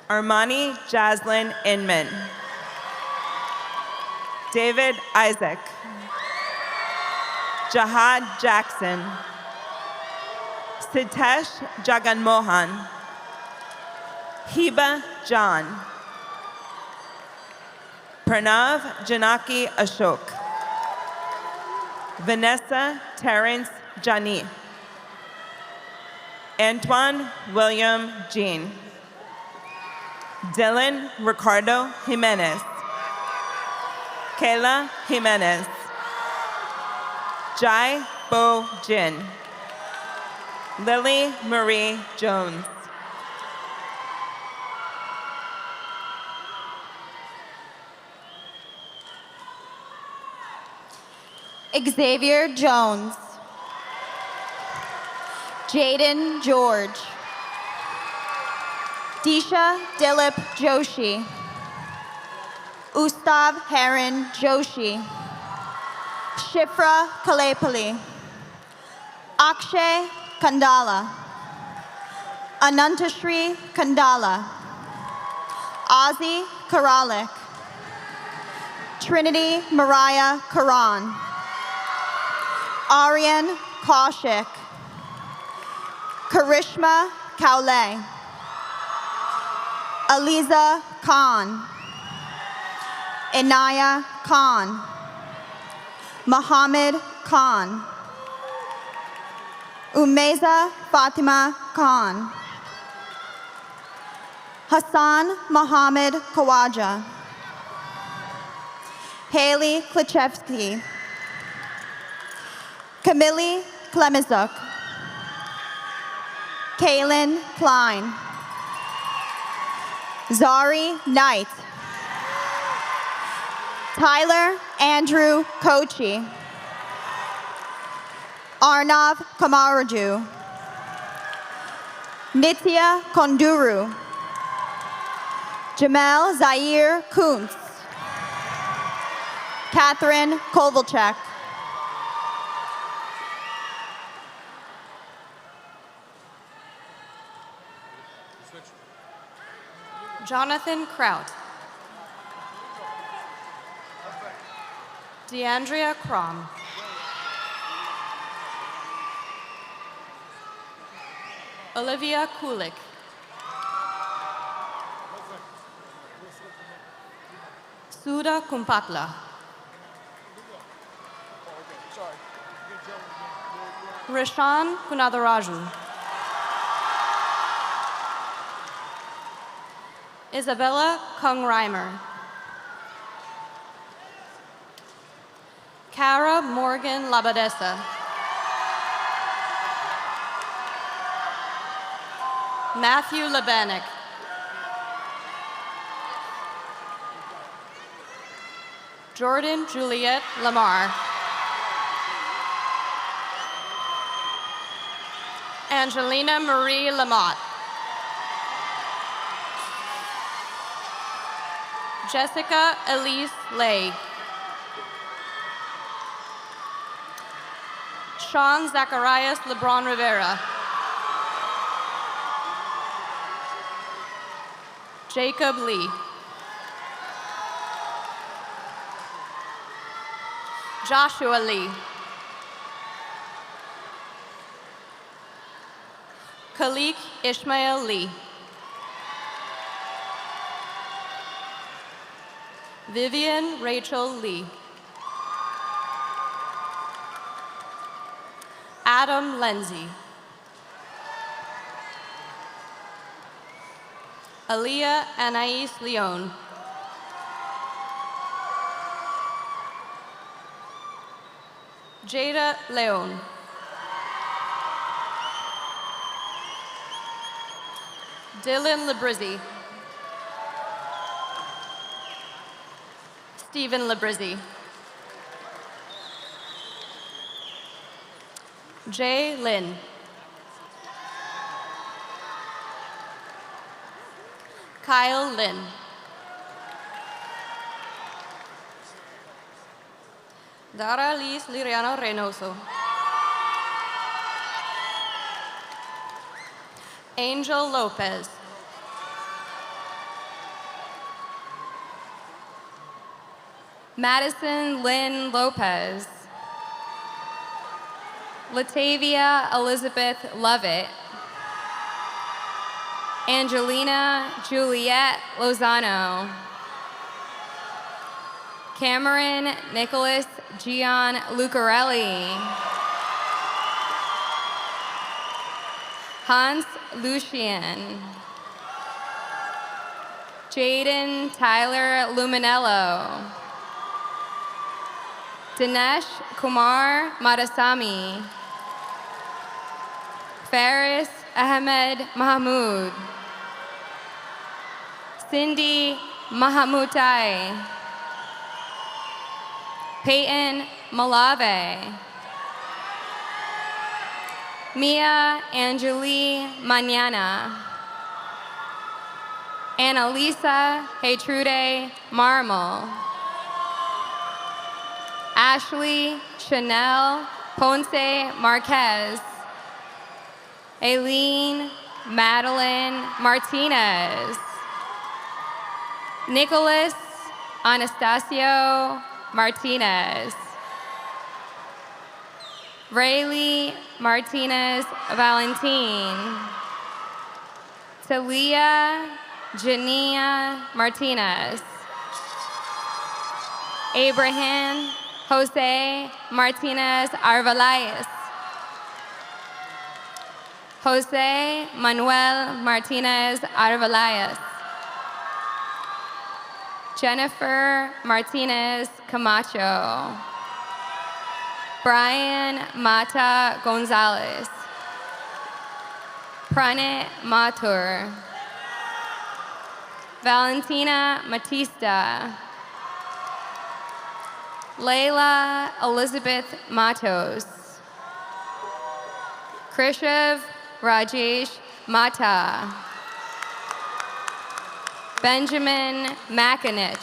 Armani Jaslyn Inman. David Isaac. Jahad Jackson. Sitesh Jaganmohan. Hiba John. Pranav Janaki Ashok. Vanessa Terrence Jani. Antoine William Jean. Dylan Ricardo Jimenez. Kayla Jimenez. Jai Bo Jin. Lily Marie Jones. Xavier Jones. Jaden George. Disha Dilip Joshi. Ustav Heron Joshi. Shifra Kalepali. Akshay Kandala. Anantashri Kandala. Ozzy Karalik. Trinity Mariah Karan. Aryan Kaushik. Karishma Kaule. Aliza Khan. Inaya Khan. Muhammad Khan. Umeza Fatima Khan. Hassan Mohammed Kawaja. Haley Klichevsky. Camille Klemizuk. Kaylin Klein. Zari Knight. Tyler Andrew Kochi. Arnav Kamaraju. Nitya Konduru. Jamel Zaire Kuntz. Catherine Kovalchuk. Jonathan Kraut. DeAndrea Crom. Olivia Kulik. Sudha Kumpatla. Rishan Kunadaraju. Isabella Kung-Reimer. Cara Morgan Labadesa. Matthew Lebenik. Jordan Juliet Lamar. Angelina Marie Lamotte. Jessica Elise Lay. Sean Zacharias LeBron Rivera. Jacob Lee. Joshua Lee. Khalik Ishmael Lee. Vivian Rachel Lee. Adam Lenzi. Aaliyah Anais Leon. Jada Leon. Dylan Labrizzi. Stephen Labrizzi. Jay Lin. Kyle Lin. Dara Liz Liriano Reynoso. Angel Lopez. Madison Lynn Lopez. Latavia Elizabeth Lovett. Angelina Juliet Lozano. Cameron Nicholas Gian Lucarelli. Hans Lucian. Jaden Tyler Luminello. Dinesh Kumar Madasami. Faris Ahmed Mahmood. Cindy Mahamutai. Peyton Malave. Mia Angelie Mañana. Annalisa Heytrude Marmol. Ashley Chanel Ponce Marquez. Aileen Madeline Martinez. Nicholas Anastasio Martinez. Rayleigh Martinez Valentin. Talia Jania Martinez. Abraham Jose Martinez Arvalais. Jose Manuel Martinez Arvalais. Jennifer Martinez Camacho. Brian Mata Gonzalez. Pranit Mathur. Valentina Matista. Layla Elizabeth Matos. Krishav Rajesh Mata. Benjamin Makinich.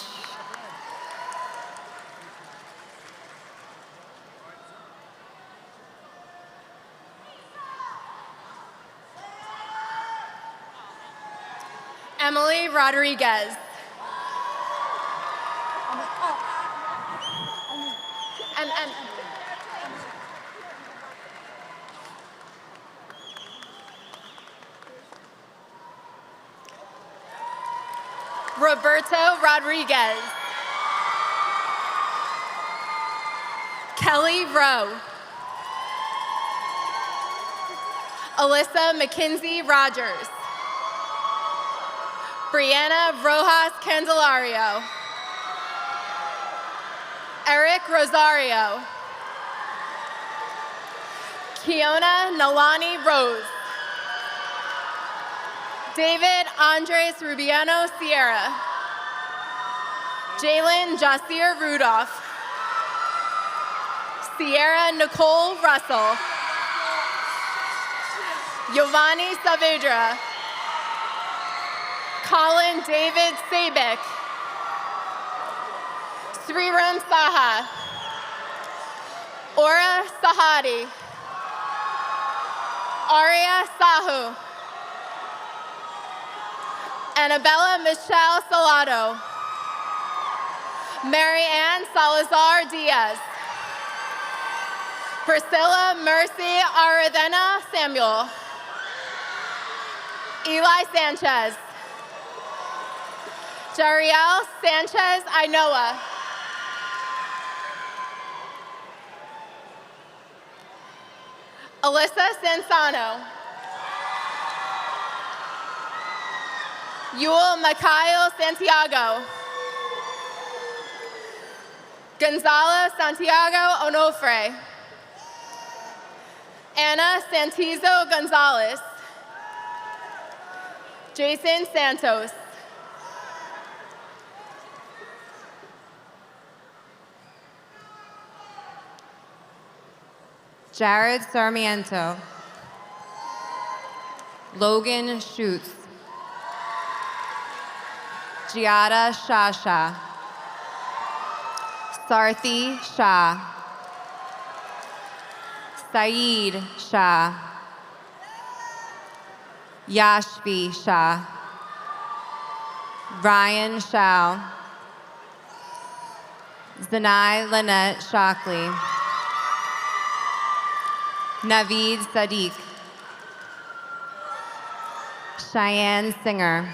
Emily Rodriguez. And Roberto Rodriguez. Kelly Rowe. Alyssa Mackenzie Rogers. Brianna Rojas Candelario. Eric Rosario. Kiona Nalani Rose. David Andres Rubiano Sierra. Jalen Jasir Rudolph. Sierra Nicole Russell. Giovanni Saavedra. Colin David Sabik. Sriram Saha. Aura Sahadi. Aria Sahu. Annabella Michelle Salado. Mary Ann Salazar Diaz. Priscilla Mercy Aradena Samuel. Eli Sanchez. Jariel Sanchez Ainoa. Alyssa Sansano. Yul Mikhail Santiago. Gonzalo Santiago Onofre. Anna Santizo Gonzalez. Jason Santos. Jared Sarmiento. Logan Schutz. Giada Shasha. Sarthi Shah. Saeed Shah. Yashvi Shah. Ryan Shao. Zanai Lynette Shockley. Naveed Sadiq. Cheyenne Singer.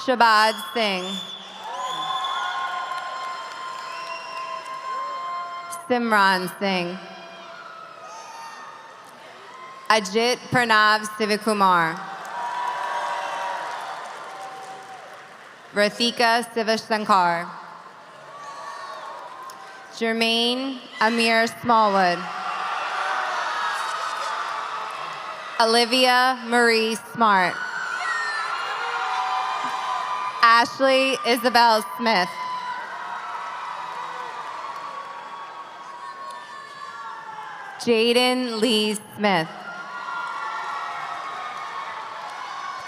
Shabad Singh. Simran Singh. Ajit Pranav Sivakumar. Rathika Sivashankar. Jermaine Amir Smallwood. Olivia Marie Smart. Ashley Isabel Smith. Jaden Lee Smith.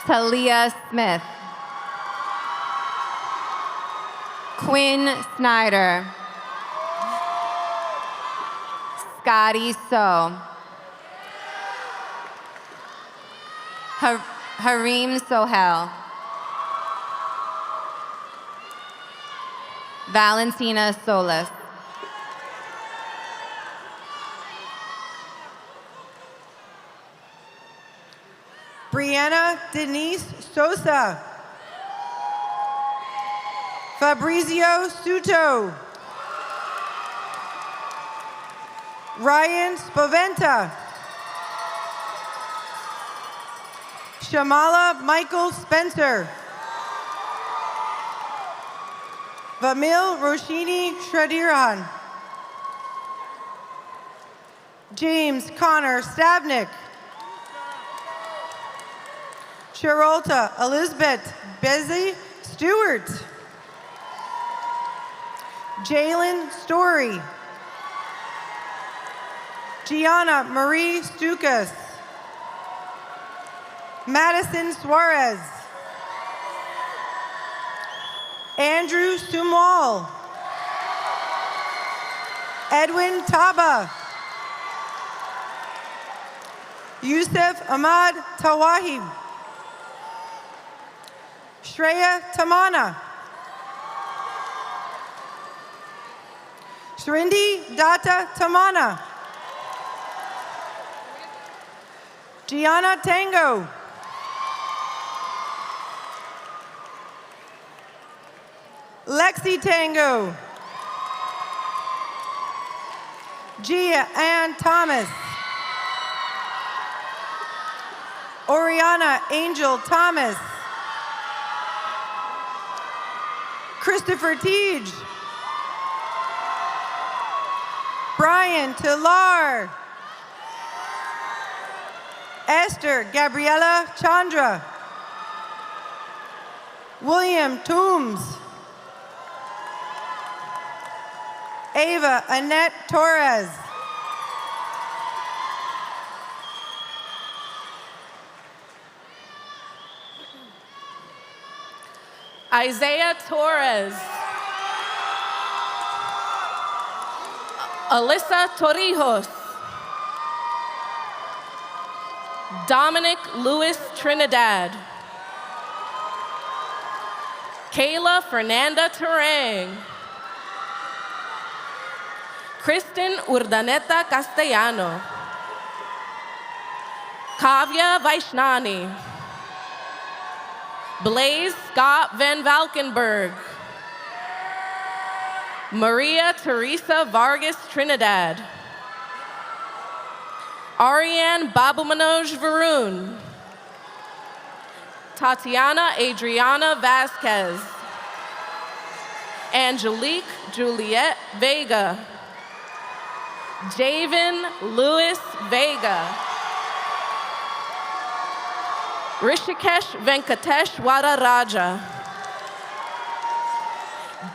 Talia Smith. Quinn Snyder. Scotty So. Harim Sohel. Valentina Solis. Brianna Denise Sosa. Fabrizio Suto. Ryan Spaventa. Shamala Michael Spencer. Vamil Roshini Shradiran. James Connor Stavnik. Charolta Elizabeth Bezzy Stewart. Jalen Story. Gianna Marie Stukas. Madison Suarez. Andrew Sumal. Edwin Taba. Yusuf Ahmad Tawahib. Shreya Tamana. Shrindi Data Tamana. Gianna Tango. Lexi Tango. Gia Ann Thomas. Oriana Angel Thomas. Christopher Teege. Brian Tillar. Esther Gabriela Chandra. William Toombs. Ava Annette Torres. Isaiah Torres. Alyssa Torrijos. Dominic Lewis Trinidad. Kayla Fernanda Terang. Kristen Urdaneta Castellano. Kavya Vaishnani. Blaze Scott Van Valkenburg. Maria Teresa Vargas Trinidad. Ariane Babumanoj Varun. Tatiana Adriana Vasquez. Angelique Juliette Vega. Javen Louis Vega. Rishikesh Venkatesh Wadaraja.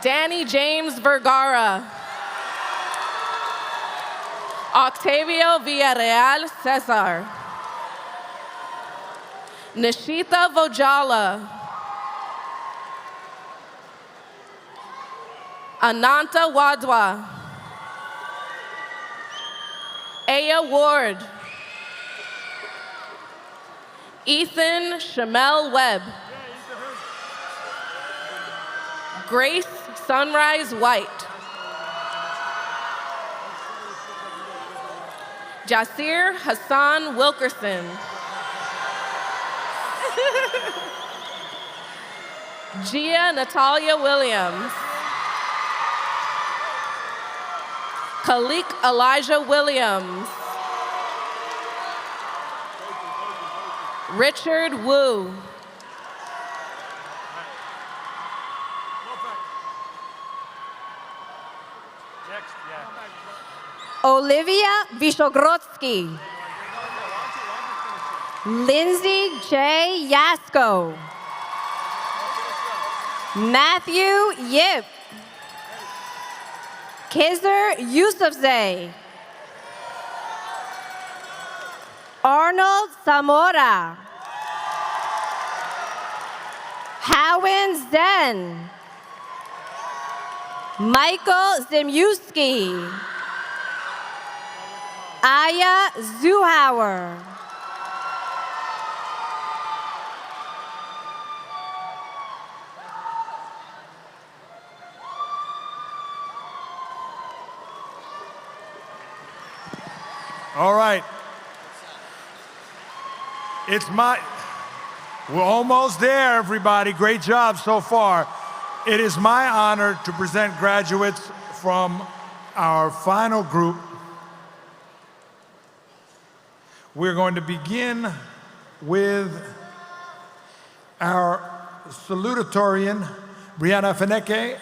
Danny James Vergara. Octavio Villarreal Cesar. Nishita Vojala. Ananta Wadwa. Aya Ward. Ethan Shamel Webb. Grace Sunrise White. Jasir Hassan Wilkerson. Gia Natalia Williams. Khalik Elijah Williams. Richard Wu. Olivia Vishogrodsky. Lindsay J. Yasko. Matthew Yip. Kizer Yusufzay. Arnold Zamora. Howen Zen. Michael Zimewski. Aya Zuhauer. All right. We're almost there, everybody. Great job so far. It is my honor to present graduates from our final group. We're going to begin with our salutatorian, Brianna Feneke.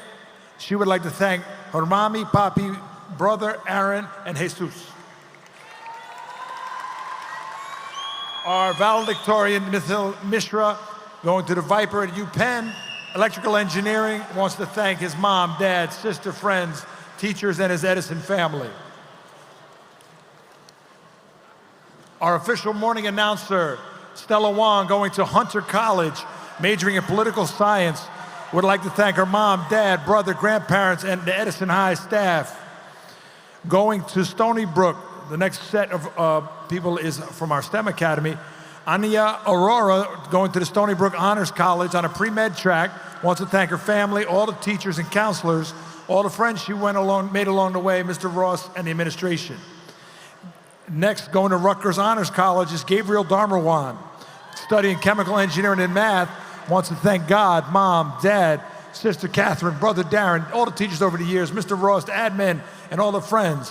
She would like to thank her mommy, papi, brother, Aaron, and Jesus. Our valedictorian, Mithil Mishra, going to the Viper at UPenn, electrical engineering, wants to thank his mom, dad, sister, friends, teachers, and his Edison family. Our official morning announcer, Stella Wong, going to Hunter College, majoring in political science, would like to thank her mom, dad, brother, grandparents, and the Edison High staff. Going to Stony Brook, the next set of people is from our STEM Academy. Anya Aurora, going to the Stony Brook Honors College on a pre-med track, wants to thank her family, all the teachers and counselors, all the friends she made along the way, Mr. Ross and the administration. Next, going to Rutgers Honors College is Gabriel Darmarwan, studying chemical engineering and math, wants to thank God, mom, dad, sister Catherine, brother Darren, all the teachers over the years, Mr. Ross, the admin, and all the friends.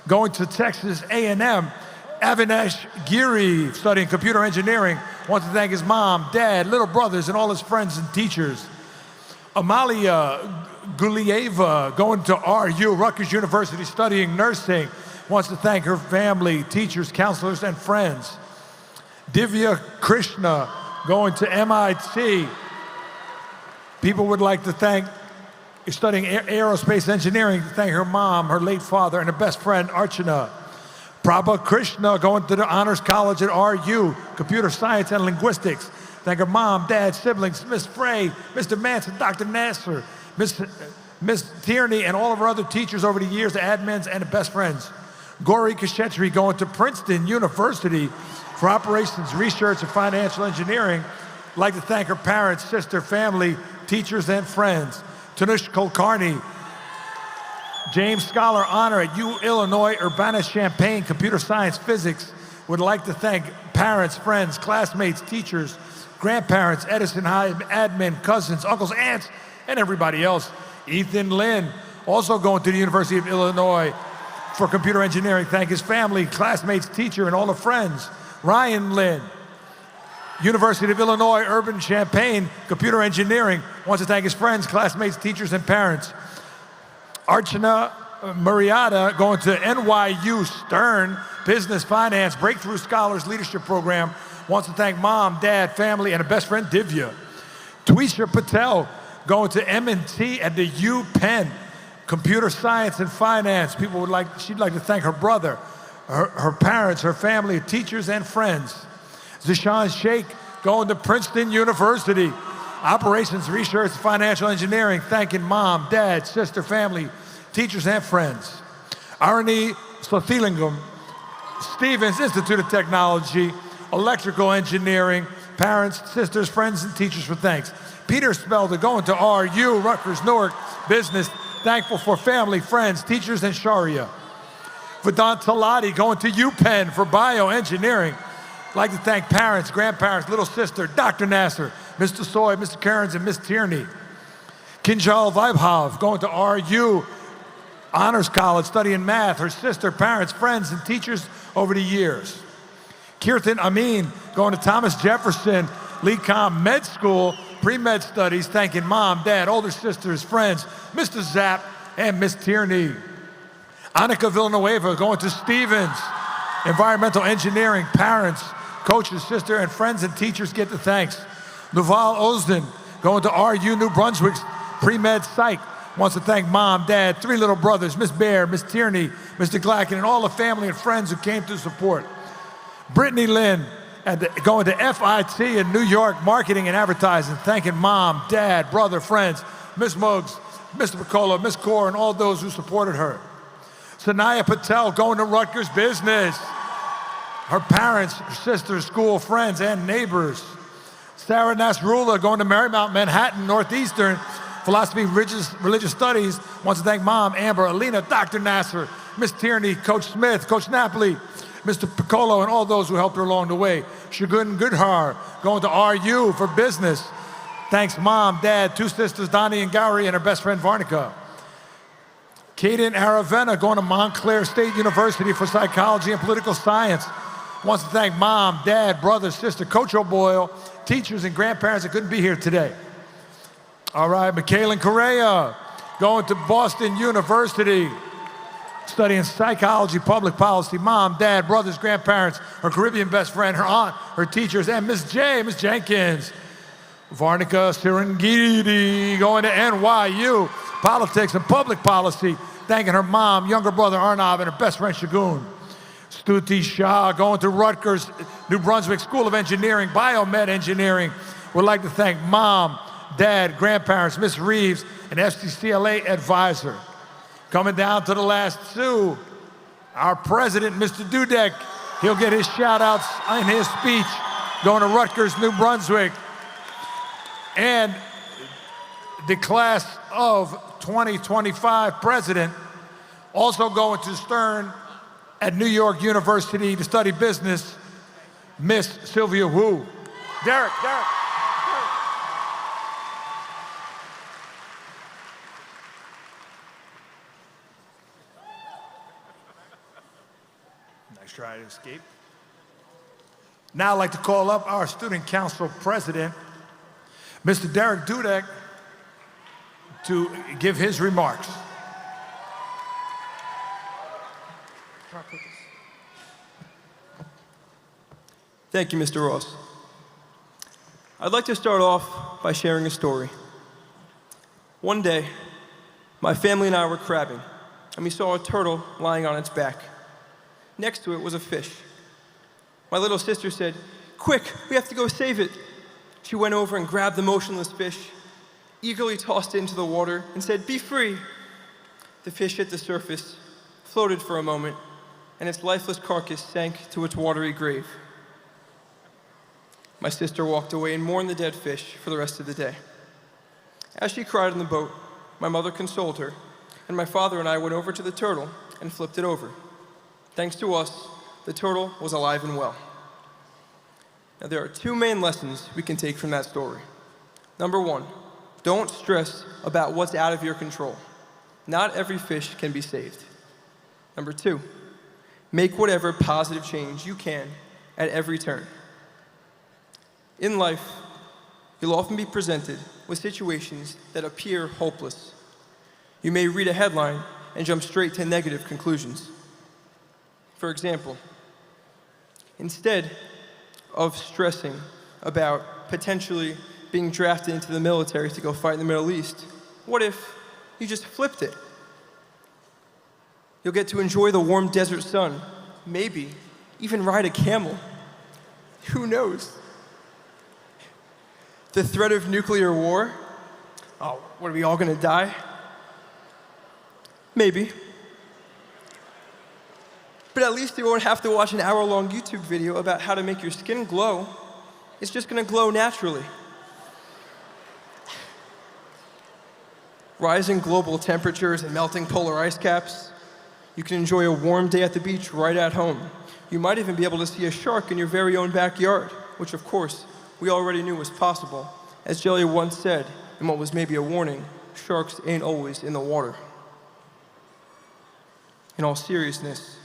Going to Texas A&M, Avinash Giri, studying computer engineering, wants to thank his mom, dad, little brothers, and all his friends and teachers. Amalia Gulieva, going to RU, Rutgers University, studying nursing, wants to thank her family, teachers, counselors, and friends. Divya Krishna, going to MIT. People would like to thank, studying aerospace engineering, to thank her mom, her late father, and her best friend, Archana. Prabha Krishna, going to the Honors College at RU, Computer Science and Linguistics. Thank her mom, dad, siblings, Miss Frey, Mr. Manson, Dr. Nasser, Miss Tierney, and all of her other teachers over the years, the admins, and the best friends. Gauri Kashetri, going to Princeton University for operations, research, and financial engineering. I'd like to thank her parents, sister, family, teachers, and friends. Tanush Kulkarni, James Scholar Honor at U Illinois Urbana-Champaign, Computer Science Physics. Would like to thank parents, friends, classmates, teachers, grandparents, Edison High admin, cousins, uncles, aunts, and everybody else. Ethan Lynn, also going to the University of Illinois for computer engineering. Thank his family, classmates, teacher, and all the friends. Ryan Lynn, University of Illinois Urban-Champaign, computer engineering. Wants to thank his friends, classmates, teachers, and parents. Archana Murriata, going to NYU Stern Business Finance Breakthrough Scholars Leadership Program. Wants to thank mom, dad, family, and a best friend, Divya. Twisha Patel, going to M&T at the U Penn, Computer Science and Finance. She'd like to thank her brother, her parents, her family, teachers, and friends. Zishan Sheikh, going to Princeton University, Operations, Research, Financial Engineering, thanking mom, dad, sister, family, teachers, and friends. Arnie Slothilingam, Stevens Institute of Technology, Electrical Engineering, parents, sisters, friends, and teachers for thanks. Peter Spelder, going to RU, Rutgers, Newark, Business, thankful for family, friends, teachers, and Sharia. Vedant Talati, going to UPenn for bioengineering. I'd like to thank parents, grandparents, little sister, Dr. Nasser, Mr. Soy, Mr. Cairns, and Miss Tierney. Kinjal Vaibhav, going to RU Honors College, studying math, her sister, parents, friends, and teachers over the years. Kirtan Amin, going to Thomas Jefferson LeComm Med School, pre-med studies, thanking mom, dad, older sisters, friends, Mr. Zapp, and Miss Tierney. Annika Villanueva, going to Stevens, environmental engineering, parents, coaches, sister, and friends and teachers get the thanks. Nuval Osden, going to RU New Brunswick's pre-med psych, wants to thank mom, dad, three little brothers, Miss Bear, Miss Tierney, Mr. Glacken, and all the family and friends who came to support. Brittany Lynn, going to FIT in New York, marketing and advertising, thanking mom, dad, brother, friends, Miss Muggs, Mr. Picola, Miss Core, and all those who supported her. Sanaya Patel, going to Rutgers Business. Her parents, her sisters, school, friends, and neighbors. Sarah Nasrullah, going to Marymount Manhattan Northeastern, philosophy, religious studies, wants to thank mom, Amber, Alina, Dr. Nasser, Miss Tierney, Coach Smith, Coach Napoli, Mr. Piccolo, and all those who helped her along the way. Shagun Goodhar, going to RU for business. Thanks mom, dad, two sisters, Donnie and Gowrie, and her best friend, Varnica. Kaden Aravena, going to Montclair State University for psychology and political science. Wants to thank mom, dad, brother, sister, Coach O'Boyle, teachers and grandparents that couldn't be here today. All right, Michaelan Correa, going to Boston University, studying psychology, public policy, mom, dad, brothers, grandparents, her Caribbean best friend, her aunt, her teachers, and Miss J, Miss Jenkins. Varnica Serengeti, going to NYU, politics and public policy, thanking her mom, younger brother Arnav, and her best friend Shagun. Stuti Shah, going to Rutgers, New Brunswick School of Engineering, Biomed Engineering. Would like to thank mom, dad, grandparents, Miss Reeves, and FCCLA advisor. Coming down to the last two, our president, Mr. Dudek. He'll get his shout outs in his speech, going to Rutgers, New Brunswick. And the class of 2025 president, also going to Stern at New York University to study business, Miss Sylvia Wu. Derek. Nice try to escape. Now I'd like to call up our Student Council President, Mr. Derek Dudek, to give his remarks. Thank you, Mr. Ross. I'd like to start off by sharing a story. One day, my family and I were crabbing, and we saw a turtle lying on its back. Next to it was a fish. My little sister said, "Quick, we have to go save it." She went over and grabbed the motionless fish, eagerly tossed it into the water, and said, "Be free." The fish hit the surface, floated for a moment, and its lifeless carcass sank to its watery grave. My sister walked away and mourned the dead fish for the rest of the day. As she cried in the boat, my mother consoled her, and my father and I went over to the turtle and flipped it over. Thanks to us, the turtle was alive and well. Now, there are two main lessons we can take from that story. Number one, don't stress about what's out of your control. Not every fish can be saved. Number two, make whatever positive change you can at every turn. In life, you'll often be presented with situations that appear hopeless. You may read a headline and jump straight to negative conclusions. For example, instead of stressing about potentially being drafted into the military to go fight in the Middle East, what if you just flipped it? You'll get to enjoy the warm desert sun, maybe even ride a camel. Who knows? The threat of nuclear war? Oh, what, are we all gonna die? Maybe. But at least you won't have to watch an hour-long YouTube video about how to make your skin glow. It's just gonna glow naturally. Rising global temperatures and melting polar ice caps. You can enjoy a warm day at the beach right at home. You might even be able to see a shark in your very own backyard, which of course, we already knew was possible. As Jelly once said, in what was maybe a warning, sharks ain't always in the water. In all seriousness,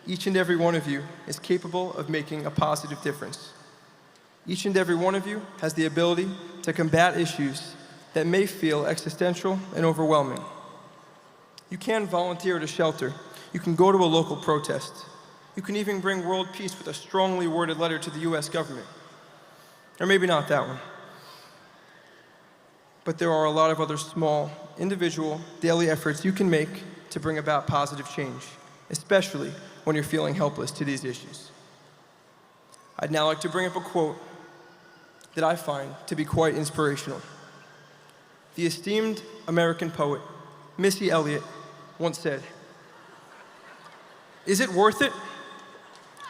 each and every one of you is capable of making a positive difference. Each and every one of you has the ability to combat issues that may feel existential and overwhelming. You can volunteer at a shelter. You can go to a local protest. You can even bring world peace with a strongly worded letter to the US government. Or maybe not that one. But there are a lot of other small, individual, daily efforts you can make to bring about positive change, especially when you're feeling helpless to these issues. I'd now like to bring up a quote that I find to be quite inspirational. The esteemed American poet, Missy Elliott, once said, "Is it worth it?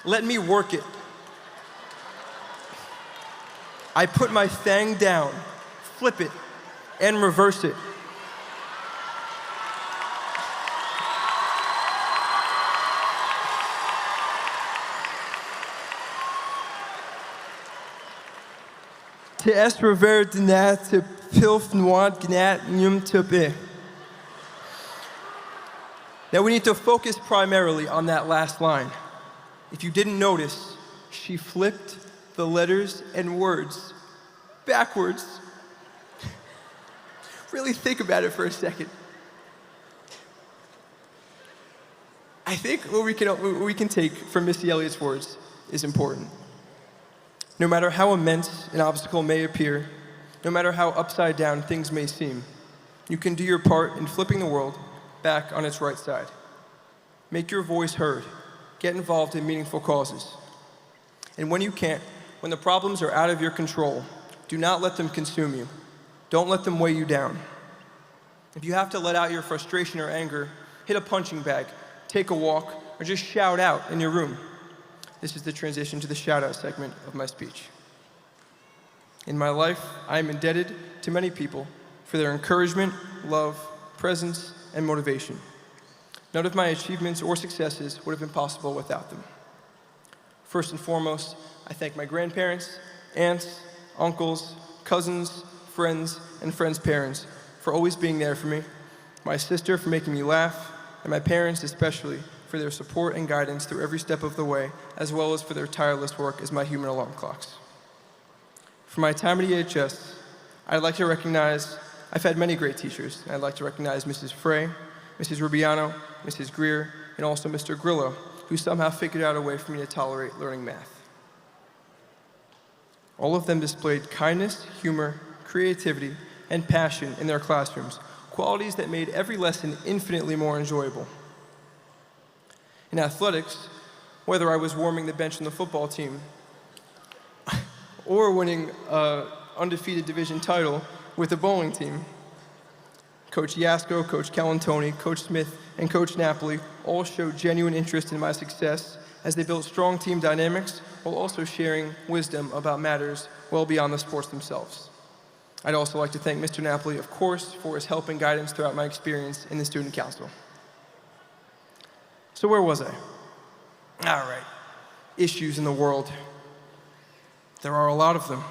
Let me work it. I put my thing down, flip it, and reverse it." Te es rever de na te pilf noir gnat num tupe. Now we need to focus primarily on that last line. If you didn't notice, she flipped the letters and words backwards. Really think about it for a second. I think what we can take from Missy Elliott's words is important. No matter how immense an obstacle may appear, no matter how upside down things may seem, you can do your part in flipping the world back on its right side. Make your voice heard. Get involved in meaningful causes. And when you can't, when the problems are out of your control, do not let them consume you. Don't let them weigh you down. If you have to let out your frustration or anger, hit a punching bag, take a walk, or just shout out in your room. This is the transition to the shout-out segment of my speech. In my life, I am indebted to many people for their encouragement, love, presence, and motivation. None of my achievements or successes would have been possible without them. First and foremost, I thank my grandparents, aunts, uncles, cousins, friends, and friends' parents for always being there for me, my sister for making me laugh, and my parents especially for their support and guidance through every step of the way, as well as for their tireless work as my human alarm clocks. For my time at EHS, I'd like to recognize, I've had many great teachers, and I'd like to recognize Mrs. Frey, Mrs. Rubiano, Mrs. Greer, and also Mr. Grillo, who somehow figured out a way for me to tolerate learning math. All of them displayed kindness, humor, creativity, and passion in their classrooms, qualities that made every lesson infinitely more enjoyable. In athletics, whether I was warming the bench on the football team or winning an undefeated division title with the bowling team, Coach Yasko, Coach Calantoni, Coach Smith, and Coach Napoli all showed genuine interest in my success as they built strong team dynamics while also sharing wisdom about matters well beyond the sports themselves. I'd also like to thank Mr. Napoli, of course, for his help and guidance throughout my experience in the Student Council. So where was I? All right, issues in the world. There are a lot of them.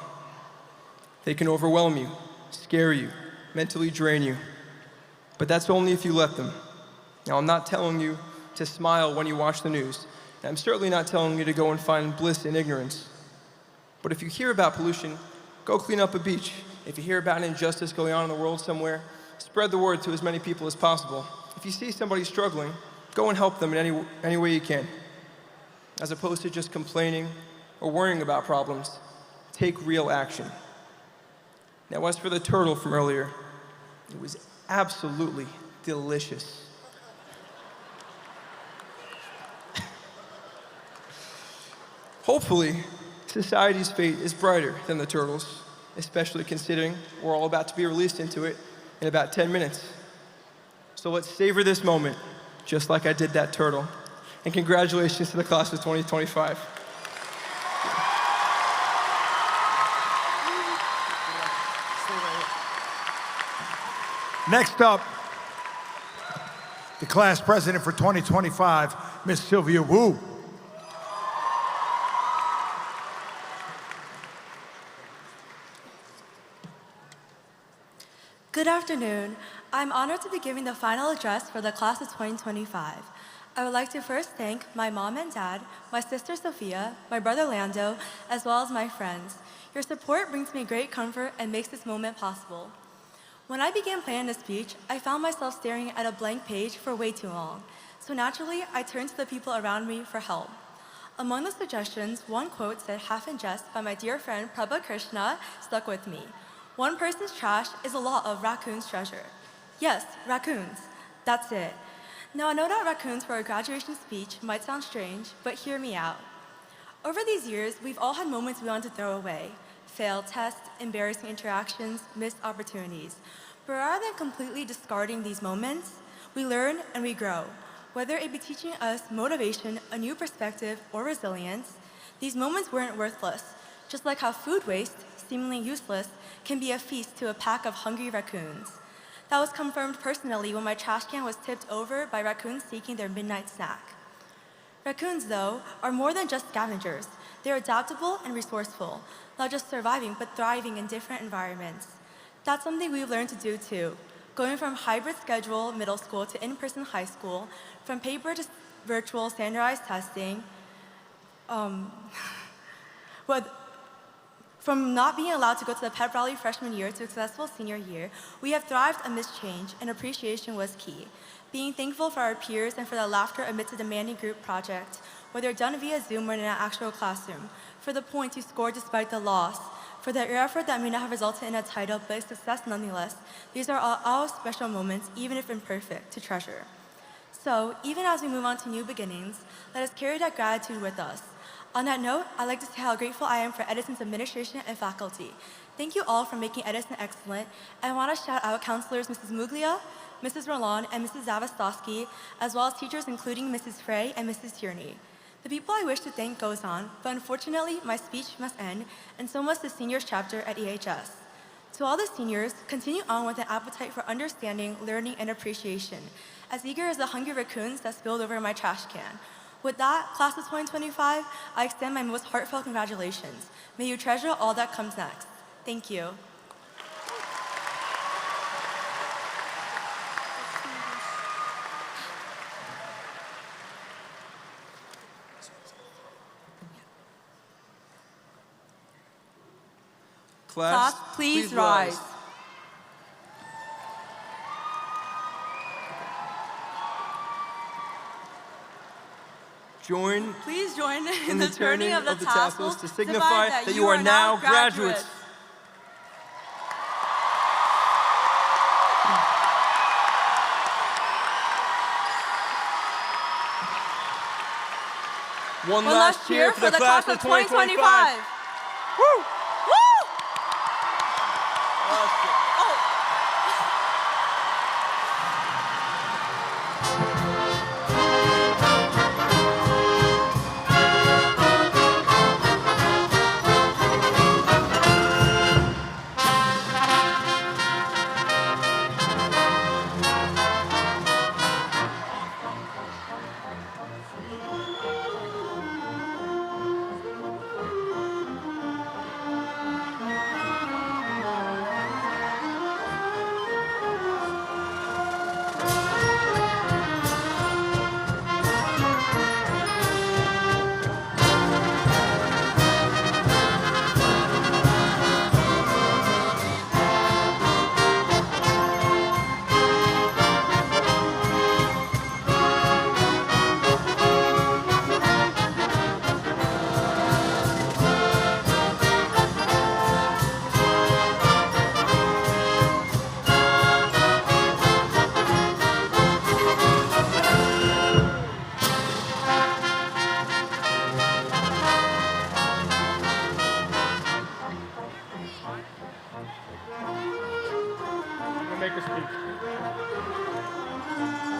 They can overwhelm you, scare you, mentally drain you. But that's only if you let them. Now, I'm not telling you to smile when you watch the news. And I'm certainly not telling you to go and find bliss in ignorance. But if you hear about pollution, go clean up a beach. If you hear about an injustice going on in the world somewhere, spread the word to as many people as possible. If you see somebody struggling, go and help them in any way you can. As opposed to just complaining or worrying about problems, take real action. Now, as for the turtle from earlier, it was absolutely delicious. Hopefully, society's fate is brighter than the turtles, especially considering we're all about to be released into it in about 10 minutes. So let's savor this moment, just like I did that turtle. And congratulations to the class of 2025. Next up, the class president for 2025, Ms. Sylvia Wu. Good afternoon. I'm honored to be giving the final address for the class of 2025. I would like to first thank my mom and dad, my sister Sophia, my brother Lando, as well as my friends. Your support brings me great comfort and makes this moment possible. When I began planning this speech, I found myself staring at a blank page for way too long. So naturally, I turned to the people around me for help. Among the suggestions, one quote said half in jest by my dear friend Prabha Krishna stuck with me. One person's trash is a lot of raccoon's treasure. Yes, raccoons. That's it. Now I know that raccoons for a graduation speech might sound strange, but hear me out. Over these years, we've all had moments we want to throw away. Failed tests, embarrassing interactions, missed opportunities. But rather than completely discarding these moments, we learn and we grow. Whether it be teaching us motivation, a new perspective, or resilience, these moments weren't worthless. Just like how food waste, seemingly useless, can be a feast to a pack of hungry raccoons. That was confirmed personally when my trash can was tipped over by raccoons seeking their midnight snack. Raccoons, though, are more than just scavengers. They're adaptable and resourceful, not just surviving, but thriving in different environments. That's something we've learned to do too, going from hybrid schedule middle school to in-person high school, from paper to virtual standardized testing, from not being allowed to go to the pep rally freshman year to successful senior year, we have thrived amidst change, and appreciation was key. Being thankful for our peers and for the laughter amidst a demanding group project, whether done via Zoom or in an actual classroom, for the points you scored despite the loss, for your effort that may not have resulted in a title, but a success nonetheless. These are all special moments, even if imperfect, to treasure. So, even as we move on to new beginnings, let us carry that gratitude with us. On that note, I'd like to say how grateful I am for Edison's administration and faculty. Thank you all for making Edison excellent, and I want to shout out counselors Mrs. Muglia, Mrs. Roland, and Mrs. Zavastowski, as well as teachers including Mrs. Frey and Mrs. Tierney. The people I wish to thank goes on, but unfortunately, my speech must end, and so must the seniors chapter at EHS. To all the seniors, continue on with an appetite for understanding, learning, and appreciation, as eager as the hungry raccoons that spilled over my trash can. With that, class of 2025, I extend my most heartfelt congratulations. May you treasure all that comes next. Thank you. Class, please rise. Please join in the turning of the tassels to signify that you are now graduates. One last cheer for the class of 2025. Woo! Make a speech.